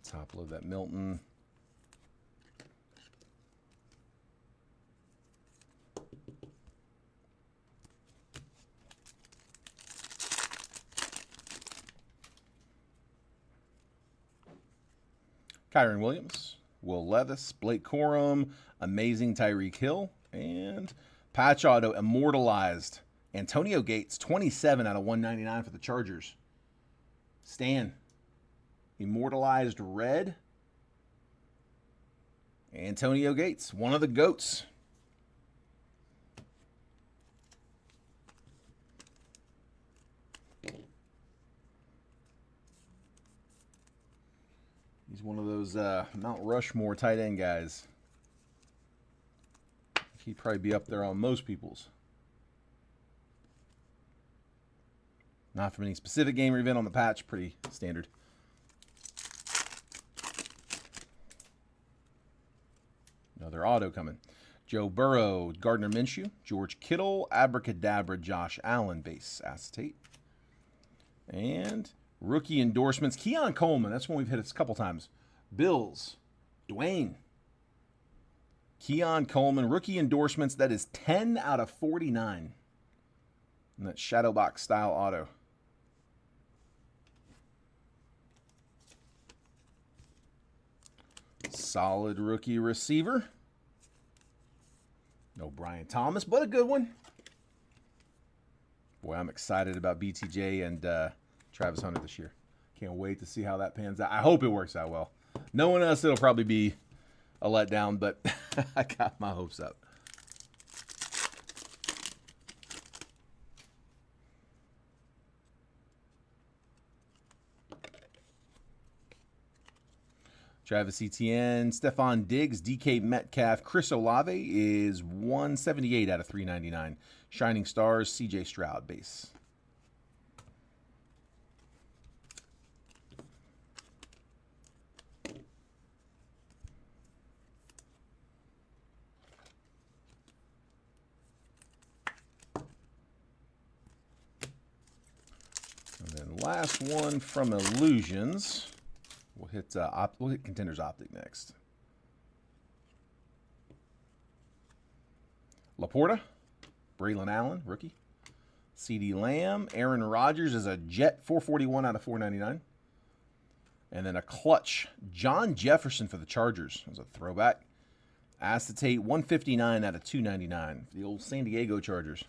Top load that Milton. Kyron Williams, Will Levis, Blake Corum, amazing Tyreek Hill, and patch auto immortalized Antonio Gates, 27 out of 199 for the Chargers. Stan. Immortalized red. Antonio Gates, one of the GOATs. He's one of those Mount Rushmore tight end guys. He'd probably be up there on most people's. Not from any specific game or event on the patch, pretty standard. Another auto coming. Joe Burrow, Gardner Minshew, George Kittle, Abracadabra, Josh Allen, base acetate. And rookie endorsements. Keon Coleman, that's one we've hit a couple times. Bills, Dwayne. Keon Coleman, rookie endorsements. That is 10 out of 49. And that shadow box style auto. Solid rookie receiver. No Brian Thomas, but a good one. Boy, I'm excited about BTJ and Travis Hunter this year. Can't wait to see how that pans out. I hope it works out well. Knowing us, it'll probably be a letdown, but I got my hopes up. Travis Etienne, Stephon Diggs, DK Metcalf, Chris Olave is 178 out of 399. Shining Stars, CJ Stroud base. And then last one from Illusions. We'll hit Contenders Optic next. Laporta, Braylon Allen, rookie. CeeDee Lamb, Aaron Rodgers is a Jet, 441 out of 499. And then a clutch, John Jefferson for the Chargers. That was a throwback. Acetate, 159 out of 299. The old San Diego Chargers.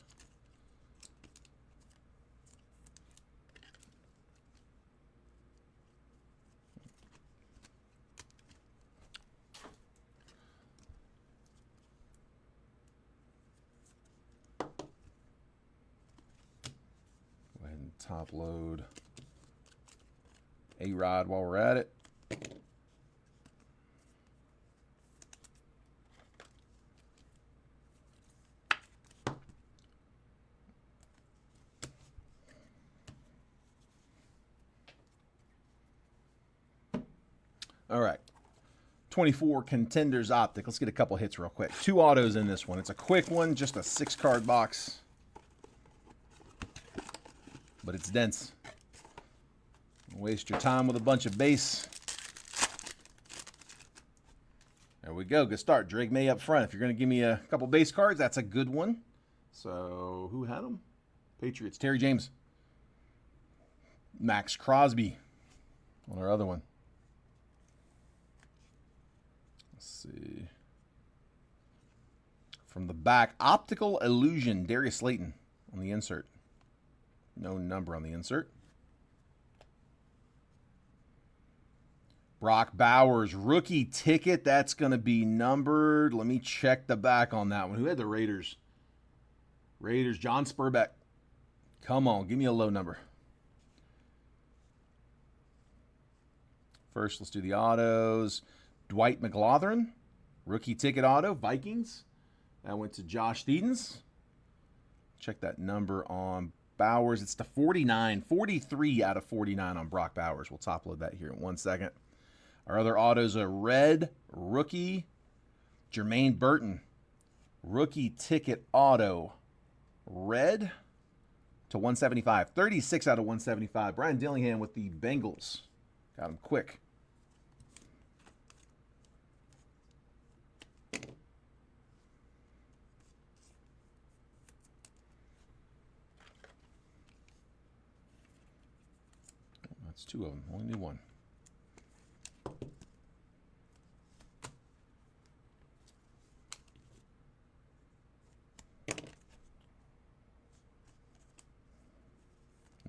Go ahead and top load A-Rod while we're at it. All right, 24 Contenders Optic. Let's get a couple hits real quick. 2 autos in this one. It's a quick one, just a 6-card box. But it's dense. Don't waste your time with a bunch of base. There we go. Good start. Drake May up front. If you're going to give me a couple base cards, that's a good one. So, who had them? Patriots. Terry James. Max Crosby on our other one. Let's see. From the back, Optical Illusion, Darius Slayton on the insert. No number on the insert. Brock Bowers, rookie ticket. That's going to be numbered. Let me check the back on that one. Who had the Raiders? Raiders, John Spurbeck. Come on, give me a low number. First, let's do the autos. Dwight McLaughlin, rookie ticket auto, Vikings. That went to Josh Steedens. Check that number on Bowers. It's to 49, 43 out of 49 on Brock Bowers. We'll top load that here in 1 second. Our other autos are red, rookie, Jermaine Burton, rookie ticket auto, red to 175, 36 out of 175. Brian Dillingham with the Bengals. Got him quick. That's 2 of them. Only need 1.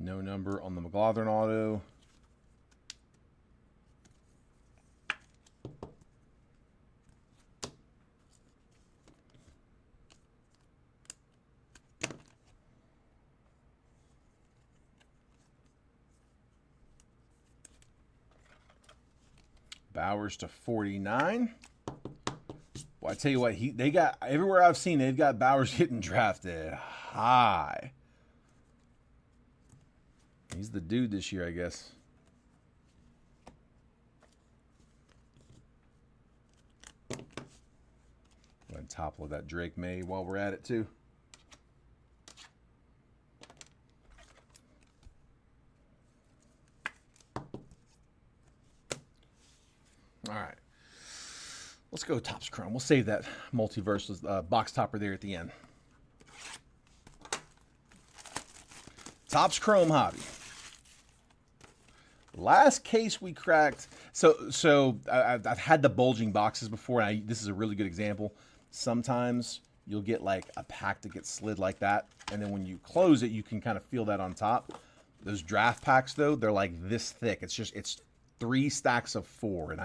No number on the McLaughlin auto. Bowers to 49. Well, I tell you what, they got everywhere I've seen, they've got Bowers getting drafted high. He's the dude this year, I guess. Go ahead and top load that Drake May while we're at it too. All right, let's go Topps Chrome. We'll save that multiverse box topper there at the end. Topps Chrome Hobby. Last case we cracked. So I've had the bulging boxes before, and this is a really good example. Sometimes you'll get like a pack that gets slid like that, and then when you close it, you can kind of feel that on top. Those draft packs, though, they're like this thick. It's 3 stacks of 4, and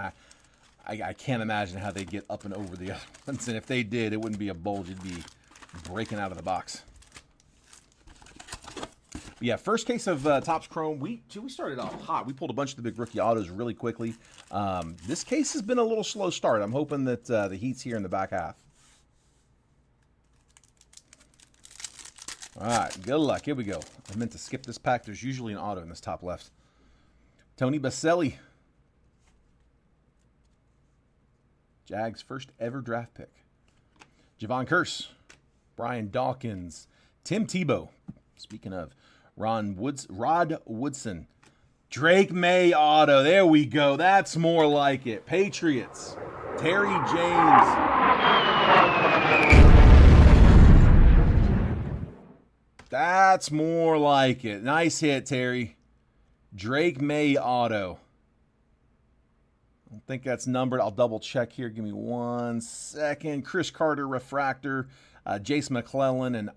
I can't imagine how they get up and over the other ones. And if they did, it wouldn't be a bulge. It'd be breaking out of the box. But yeah, first case of Topps Chrome. We started off hot. We pulled a bunch of the big rookie autos really quickly. This case has been a little slow start. I'm hoping that the heat's here in the back half. All right, good luck. Here we go. I meant to skip this pack. There's usually an auto in this top left. Tony Baselli. Jags' first ever draft pick. Javon Curse. Brian Dawkins. Tim Tebow. Speaking of, Rod Woodson. Drake May auto. There we go. That's more like it. Patriots. Terry James. That's more like it. Nice hit, Terry. Drake May auto. I don't think that's numbered. I'll double check here. Give me 1 second. Chris Carter refractor. Jace McClellan and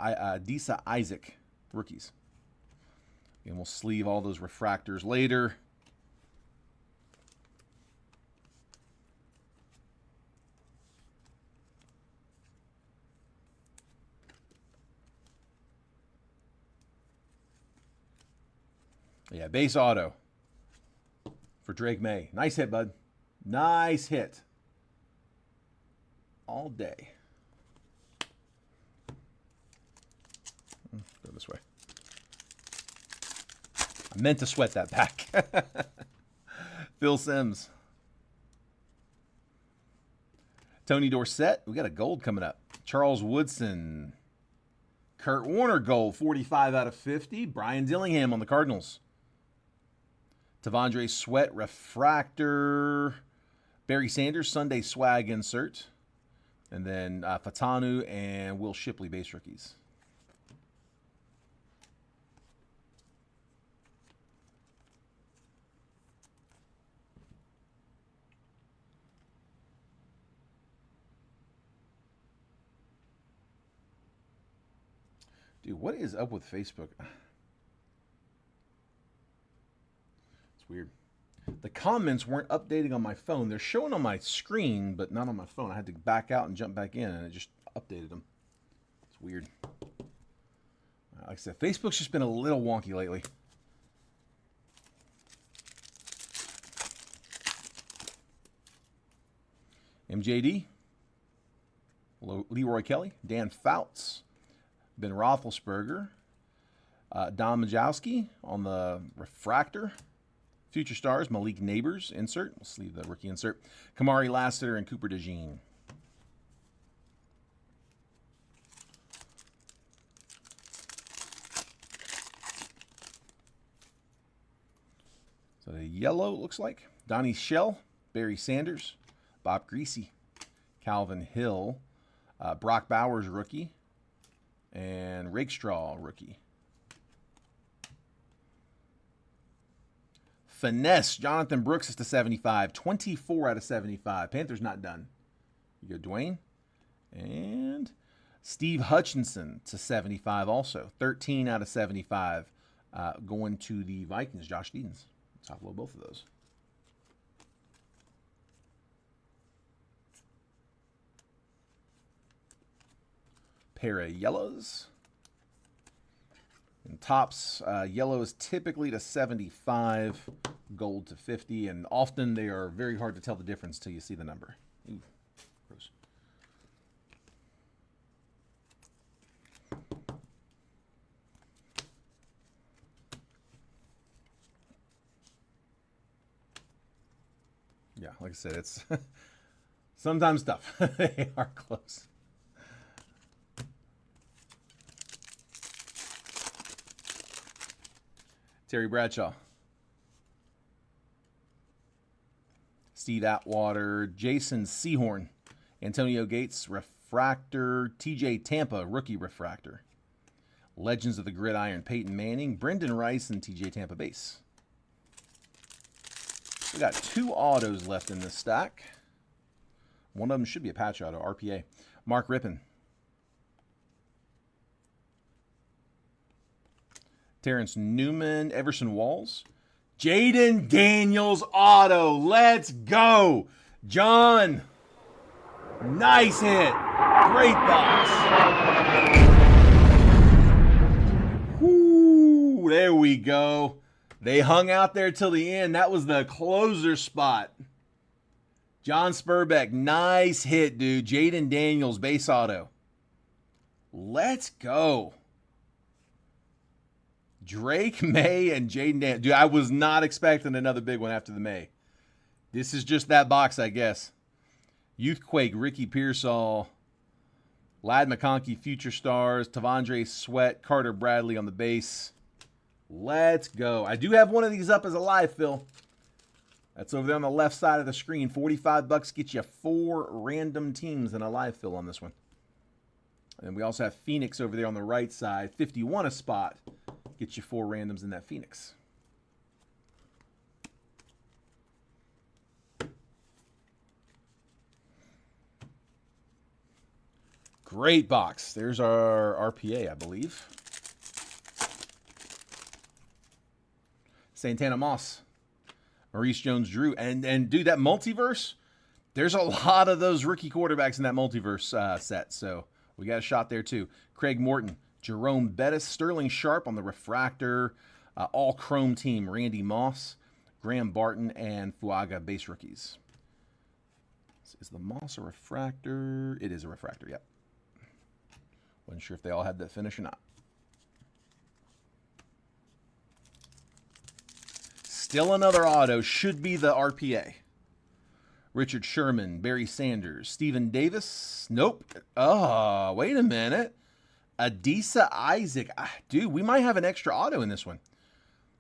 Disa Isaac rookies. And we'll sleeve all those refractors later. Yeah, base auto for Drake May. Nice hit, bud. Nice hit. All day. Go this way. I meant to sweat that back. Phil Simms. Tony Dorsett. We got a gold coming up. Charles Woodson. Kurt Warner gold, 45 out of 50. Brian Dillingham on the Cardinals. Tavondre Sweat refractor. Barry Sanders Sunday swag insert. And then Fatanu and Will Shipley base rookies. Dude, what is up with Facebook? It's weird. The comments weren't updating on my phone. They're showing on my screen, but not on my phone. I had to back out and jump back in, and it just updated them. It's weird. Like I said, Facebook's just been a little wonky lately. MJD. Leroy Kelly. Dan Fouts. Ben Roethlisberger. Don Majowski on the refractor. Future stars, Malik Neighbors, insert. We'll sleeve the rookie insert. Kamari Lassiter and Cooper DeJean. So the yellow looks like. Donnie Shell, Barry Sanders, Bob Greasy, Calvin Hill, Brock Bowers rookie, and Rakestraw rookie. Finesse, Jonathan Brooks is to 75. 24 out of 75. Panthers not done. You go Dwayne. And Steve Hutchinson to 75 also. 13 out of 75. Going to the Vikings, Josh Deedens. Top low both of those. Pair of yellows. And tops, yellow is typically to 75, gold to 50, and often they are very hard to tell the difference till you see the number. Ooh, gross. Yeah, like I said, it's sometimes tough. They are close. Terry Bradshaw. Steve Atwater. Jason Sehorn. Antonio Gates, refractor. TJ Tampa, rookie refractor. Legends of the Gridiron, Peyton Manning. Brendan Rice and TJ Tampa base. We got 2 autos left in this stack. One of them should be a patch auto, RPA. Mark Rippon. Terrence Newman, Everson Walls. Jaden Daniels auto. Let's go. John. Nice hit. Great box. Whoo, there we go. They hung out there till the end. That was the closer spot. John Spurbeck. Nice hit, dude. Jaden Daniels, base auto. Let's go. Drake May and Jaden Daniels. Dude, I was not expecting another big one after the May. This is just that box, I guess. Youthquake, Ricky Pearsall, Ladd McConkey, Future Stars, Tavondre Sweat, Carter Bradley on the base. Let's go. I do have one of these up as a live fill. That's over there on the left side of the screen. $45 gets you 4 random teams in a live fill on this one. And we also have Phoenix over there on the right side. 51 a spot. Get you 4 randoms in that Phoenix. Great box. There's our RPA, I believe. Santana Moss. Maurice Jones-Drew. And dude, that multiverse, there's a lot of those rookie quarterbacks in that multiverse set. So we got a shot there too. Craig Morton, Jerome Bettis, Sterling Sharp on the refractor. All chrome team, Randy Moss, Graham Barton, and Fuaga base rookies. Is the Moss a refractor? It is a refractor, yep. Wasn't sure if they all had that finish or not. Still another auto. Should be the RPA. Richard Sherman, Barry Sanders, Stephen Davis. Nope. Oh, wait a minute. Adisa Isaac. Dude, we might have an extra auto in this one.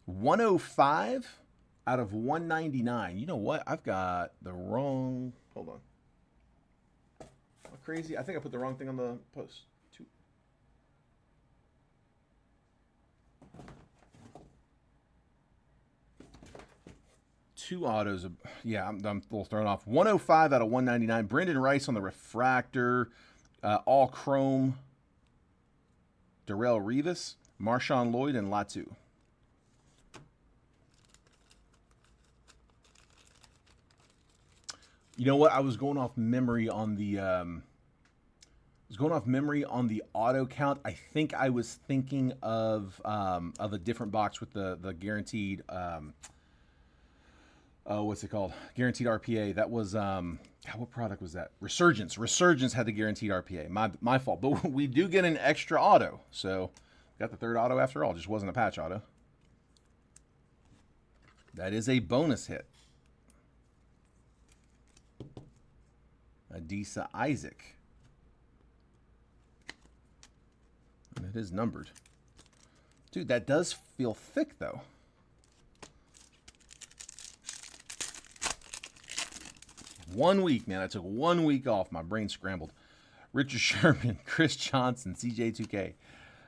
105 out of 199. You know what? I've got the wrong... Hold on. Am I crazy? I think I put the wrong thing on the post. Two autos. Yeah, I'm a little thrown off. 105 out of 199. Brendan Rice on the refractor. All chrome. Darrell Revis, Marshawn Lloyd, and Latu. You know what? I was going off memory on the auto count. I think I was thinking of a different box with the guaranteed what's it called? Guaranteed RPA. That was what product was that? Resurgence. Resurgence had the guaranteed RPA. My fault. But we do get an extra auto. So got the third auto after all. Just wasn't a patch auto. That is a bonus hit. Adisa Isaac. And it is numbered. Dude, that does feel thick though. One week, man. I took 1 week off. My brain scrambled. Richard Sherman, Chris Johnson, CJ2K,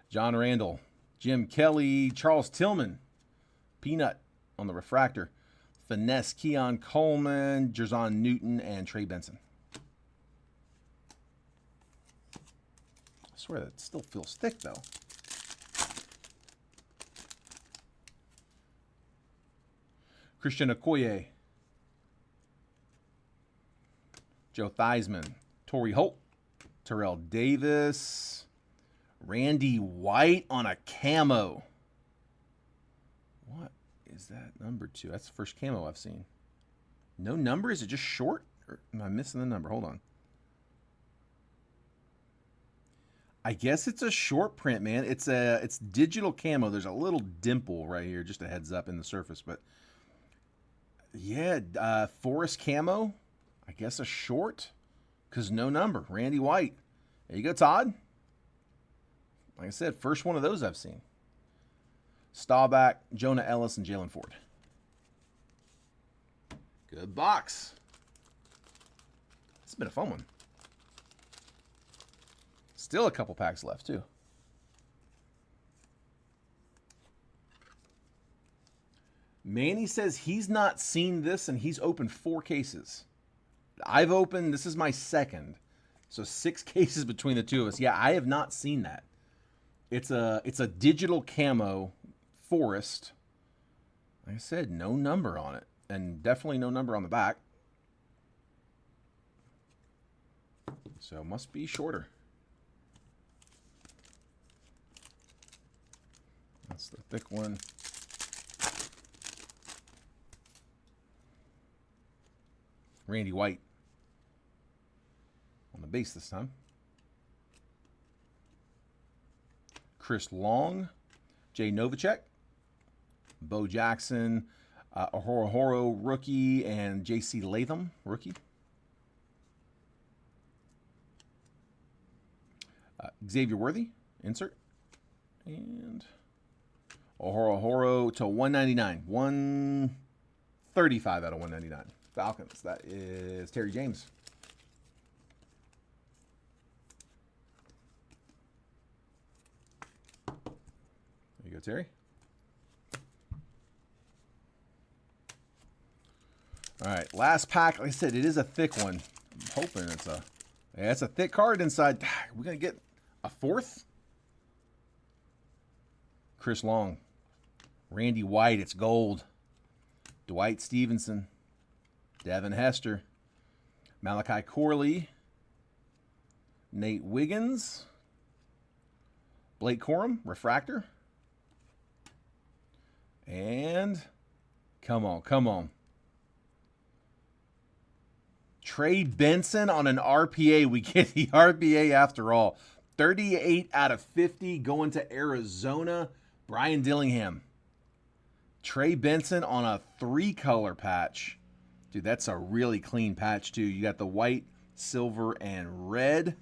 John Randall, Jim Kelly, Charles Tillman, Peanut on the refractor, Finesse, Keon Coleman, Jerzon Newton, and Trey Benson. I swear that still feels thick, though. Christian Okoye, Joe Theismann, Torrey Holt, Terrell Davis, Randy White on a camo. What is that number 2? That's the first camo I've seen. No number? Is it just short? Or am I missing the number? Hold on. I guess it's a short print, man. It's digital camo. There's a little dimple right here, just a heads up in the surface. But yeah, Forest camo. I guess a short, because no number. Randy White. There you go, Todd. Like I said, first one of those I've seen. Staubach, Jonah Ellis, and Jalen Ford. Good box. It's been a fun one. Still a couple packs left, too. Manny says he's not seen this, and he's opened 4 cases. I've opened, this is my second. So 6 cases between the two of us. Yeah, I have not seen that. It's a digital camo Forest. Like I said, no number on it. And definitely no number on the back. So must be shorter. That's the thick one. Randy White on the base this time. Chris Long, Jay Novacek, Bo Jackson, Ahoro rookie, and J.C. Latham rookie. Xavier Worthy, insert. And Ahoro to 199. 135 out of 199. Falcons. That is Terry James. Terry. All right, last pack. Like I said, it is a thick one. I'm hoping it's a... Yeah, it's a thick card inside. We're going to get a fourth? Chris Long. Randy White, it's gold. Dwight Stevenson. Devin Hester. Malachi Corley. Nate Wiggins. Blake Corum, refractor. And come on. Trey Benson on an RPA. We get the RPA after all. 38 out of 50 going to Arizona. Brian Dillingham. Trey Benson on a 3-color patch. Dude, that's a really clean patch too. You got the white, silver, and red.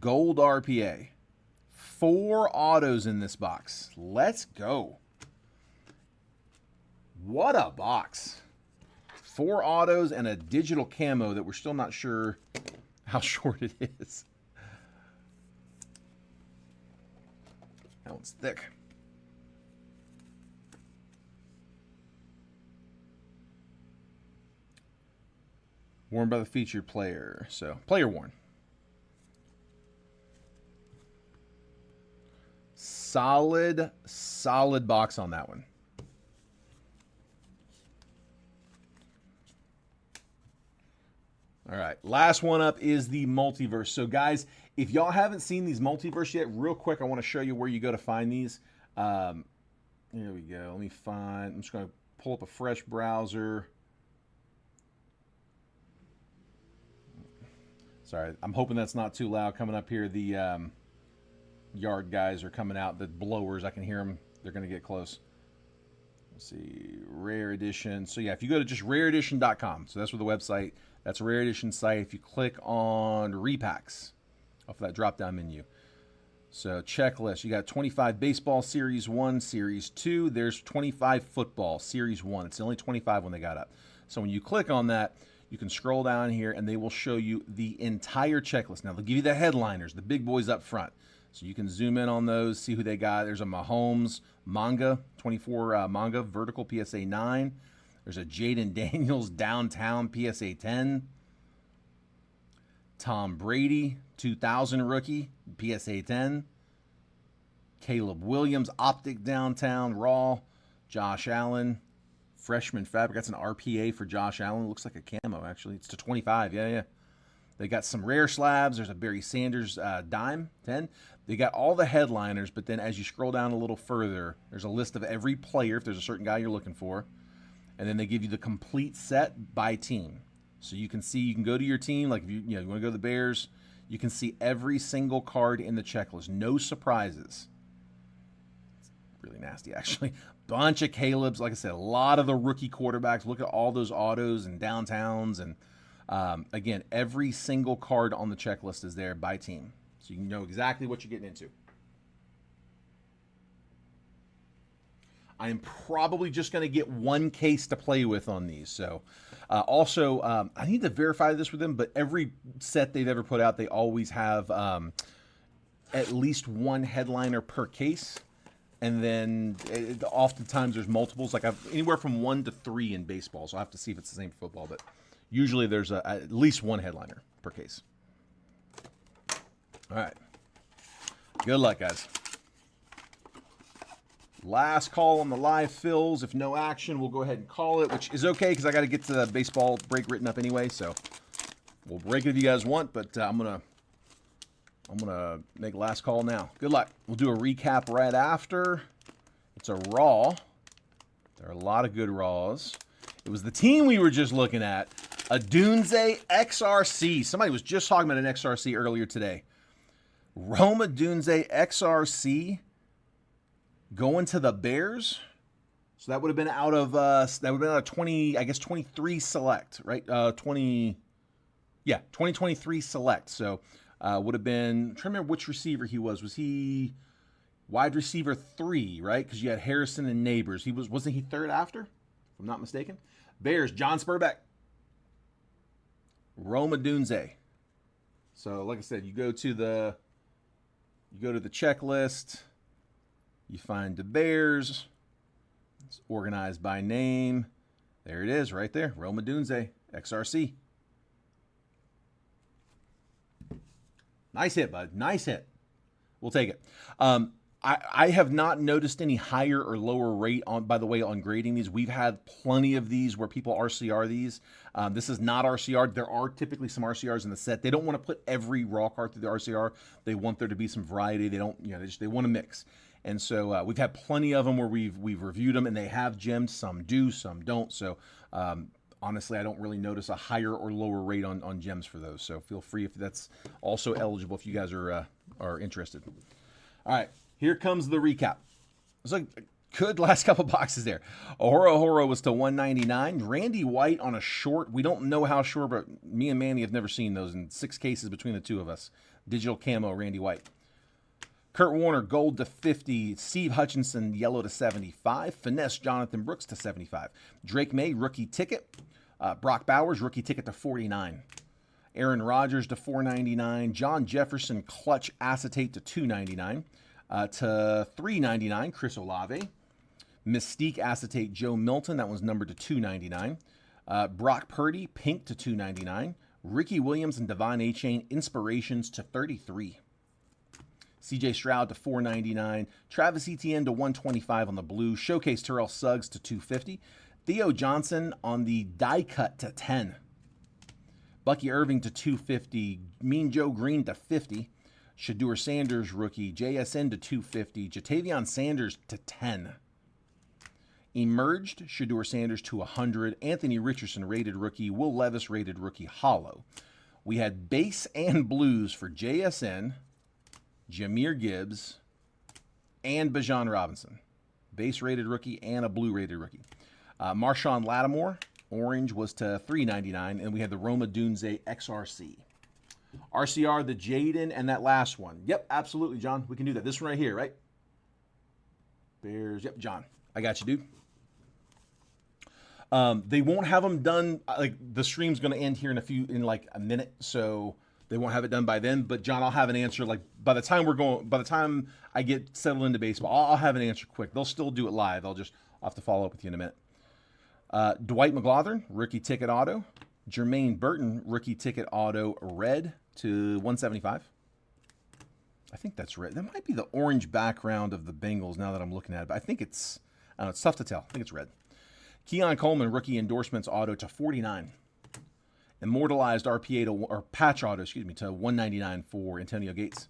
Gold RPA. 4 autos in this box. Let's go. What a box. 4 autos and a digital camo that we're still not sure how short it is. That one's thick. Worn by the featured player. So, player worn. Solid box on that one. All right, last one up is the multiverse. So guys, if y'all haven't seen these multiverse yet, real quick, I want to show you where you go to find these. Here we go. Let me find, I'm just going to pull up a fresh browser. Sorry, I'm hoping that's not too loud coming up here. The yard guys are coming out. The blowers, I can hear them. They're going to get close. Let's see, rare edition. So yeah, if you go to just rareedition.com, so that's where the website, that's a rare edition site. If you click on repacks off that drop down menu. So checklist, you got 25 baseball series 1, series 2. There's 25 football series 1. It's only 25 when they got up. So when you click on that, you can scroll down here and they will show you the entire checklist. Now they'll give you the headliners, the big boys up front. So you can zoom in on those, see who they got. There's a Mahomes manga, 24 manga, vertical PSA 9. There's a Jaden Daniels downtown PSA 10. Tom Brady, 2000 rookie, PSA 10. Caleb Williams, optic downtown, raw. Josh Allen, freshman fabric. That's an RPA for Josh Allen. Looks like a camo, actually. It's to 25. Yeah. They got some rare slabs. There's a Barry Sanders dime, 10. They got all the headliners, but then as you scroll down a little further, there's a list of every player, if there's a certain guy you're looking for. And then they give you the complete set by team. So you can see, you can go to your team, like if you want to go to the Bears, you can see every single card in the checklist. No surprises. It's really nasty, actually. Bunch of Caleb's, like I said, a lot of the rookie quarterbacks. Look at all those autos and downtowns. And again, every single card on the checklist is there by team. So you can know exactly what you're getting into. I am probably just going to get one case to play with on these. So also, I need to verify this with them, but every set they've ever put out, they always have at least one headliner per case. And then oftentimes there's multiples, like anywhere from 1 to 3 in baseball. So I'll have to see if it's the same for football, but usually there's at least one headliner per case. All right. Good luck, guys. Last call on the live fills. If no action, we'll go ahead and call it, which is okay because I got to get to the baseball break written up anyway. So we'll break it if you guys want, but I'm gonna make last call now. Good luck. We'll do a recap right after. It's a raw. There are a lot of good raws. It was the team we were just looking at. A Dunze XRC. Somebody was just talking about an XRC earlier today. Roma Dunze XRC going to the Bears. So that would have been out of 20, I guess 23 select, right? 2023 select. So would have been, I'm trying to remember which receiver he was. Was he wide receiver 3, right? Because you had Harrison and Neighbors. Wasn't he third after? If I'm not mistaken. Bears, John Spurbeck. Roma Dunze. So like I said, you go to the checklist. You find the Bears. It's organized by name. There it is right there. Roma Dunze, XRC. Nice hit, bud. Nice hit. We'll take it. I have not noticed any higher or lower rate on, by the way, on grading these. We've had plenty of these where people RCR these. This is not RCR. There are typically some RCRs in the set. They don't want to put every raw card through the RCR. They want there to be some variety. They don't, they want to mix. And so we've had plenty of them where we've reviewed them and they have gemmed. Some do, some don't. So honestly, I don't really notice a higher or lower rate on gems for those. So feel free if that's also eligible if you guys are interested. All right. Here comes the recap. It's like a good last couple boxes there. Ahora was to 199. Randy White on a short. We don't know how short, but me and Manny have never seen those in 6 cases between the two of us. Digital camo, Randy White. Kurt Warner, gold to 50. Steve Hutchinson, yellow to 75. Finesse, Jonathan Brooks to 75. Drake May, rookie ticket. Brock Bowers, rookie ticket to 49. Aaron Rodgers to 499. John Jefferson, clutch acetate to 299. To 399, Chris Olave. Mystique acetate, Joe Milton. That was numbered to 299. Brock Purdy, pink to 299. Ricky Williams and Devon Achane, inspirations to 33. CJ Stroud to 499. Travis Etienne to 125 on the blue. Showcase Terrell Suggs to 250. Theo Johnson on the die cut to 10. Bucky Irving to 250. Mean Joe Green to 50. Shedeur Sanders, rookie. JSN to 250. Jatavion Sanders to 10. Emerged, Shedeur Sanders to 100. Anthony Richardson, rated rookie. Will Levis, rated rookie, hollow. We had base and blues for JSN, Jahmyr Gibbs, and Bijan Robinson. Base rated rookie and a blue rated rookie. Marshawn Lattimore, orange, was to $3.99. And we had the Roma Dunze XRC. RCR, the Jaden, and that last one. Yep, absolutely, John. We can do that. This one right here, right? Bears. Yep, John. I got you, dude. They won't have them done. Like the stream's going to end here in like a minute, so they won't have it done by then. But John, I'll have an answer. Like by the time I get settled into baseball, I'll have an answer quick. They'll still do it live. I'll have to follow up with you in a minute. Dwight McGlothern, rookie ticket auto. Jermaine Burton, rookie ticket auto, red to 175. I think that's red. That might be the orange background of the Bengals now that I'm looking at it, but I think it's tough to tell. I think it's red. Keon Coleman, rookie endorsements auto to 49. Immortalized RPA or patch auto, to 199 for Antonio Gates.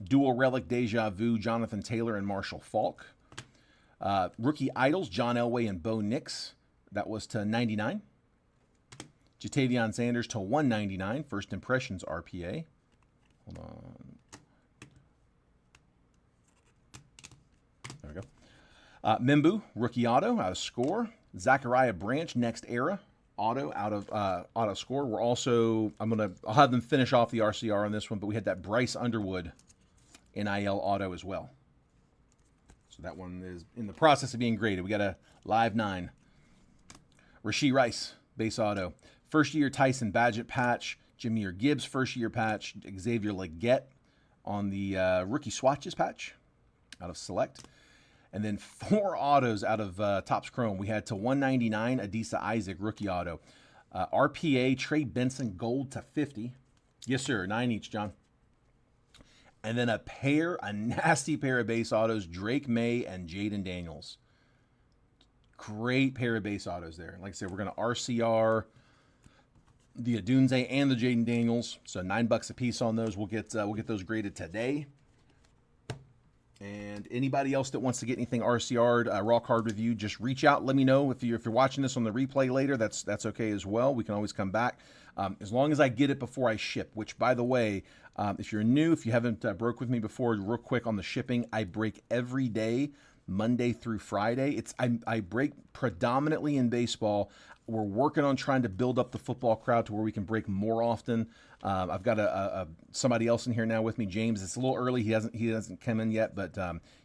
Dual relic deja vu, Jonathan Taylor and Marshall Falk. Rookie idols, John Elway and Bo Nix. That was to 99. Jatavion Sanders to 199. First impressions RPA. Hold on. There we go. Mimbu, rookie auto out of Score. Zachariah Branch, next era auto out of auto Score. We're also I'll have them finish off the RCR on this one, but we had that Bryce Underwood NIL auto as well. So that one is in the process of being graded. We got a live 9. Rashee Rice, base auto. First year Tyson Badgett patch. Jahmyr Gibbs, first year patch. Xavier Legette on the rookie swatches patch out of Select. And then 4 autos out of Topps Chrome. We had to 199, Adisa Isaac, rookie auto. RPA, Trey Benson, gold to 50. Yes, sir, 9 each, John. And then a nasty pair of base autos, Drake May and Jaden Daniels. Great pair of base autos there. Like I said, we're going to RCR the Adunze and the Jaden Daniels. So $9 a piece on those. We'll get those graded today. And anybody else that wants to get anything RCR'd, raw card review, just reach out. Let me know if you're watching this on the replay later. That's okay as well. We can always come back as long as I get it before I ship. Which, by the way, if you're new, if you haven't broke with me before, real quick on the shipping, I break every day, Monday through Friday. I break predominantly in baseball. We're working on trying to build up the football crowd to where we can break more often. I've got somebody else in here now with me, James. It's a little early. He hasn't come in yet, but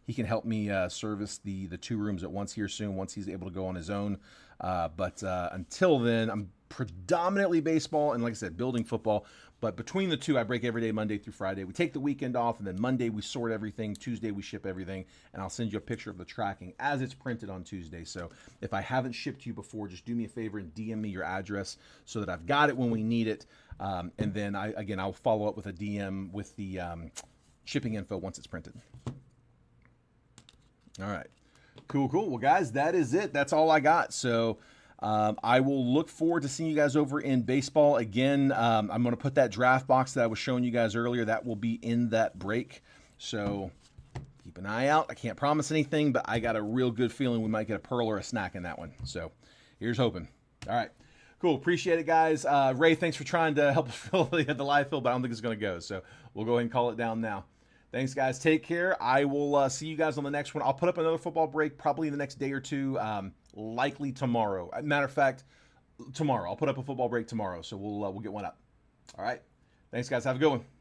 he can help me service the 2 rooms at once here soon once he's able to go on his own. But until then, I'm predominantly baseball and, like I said, building football. But between the two, I break every day, Monday through Friday. We take the weekend off, and then Monday we sort everything. Tuesday we ship everything, and I'll send you a picture of the tracking as it's printed on Tuesday. So if I haven't shipped to you before, just do me a favor and DM me your address so that I've got it when we need it. And then I'll follow up with a DM with the shipping info once it's printed. All right. Cool. Well, guys, that is it. That's all I got. So I will look forward to seeing you guys over in baseball again. I'm going to put that draft box that I was showing you guys earlier. That will be in that break. So keep an eye out. I can't promise anything, but I got a real good feeling we might get a pearl or a snack in that one. So here's hoping. All right. Cool. Appreciate it, guys. Ray, thanks for trying to help us fill the live fill, but I don't think it's going to go. So we'll go ahead and call it down now. Thanks, guys. Take care. I will see you guys on the next one. I'll put up another football break probably in the next day or two, likely tomorrow. Matter of fact, tomorrow. I'll put up a football break tomorrow, so we'll get one up. All right. Thanks, guys. Have a good one.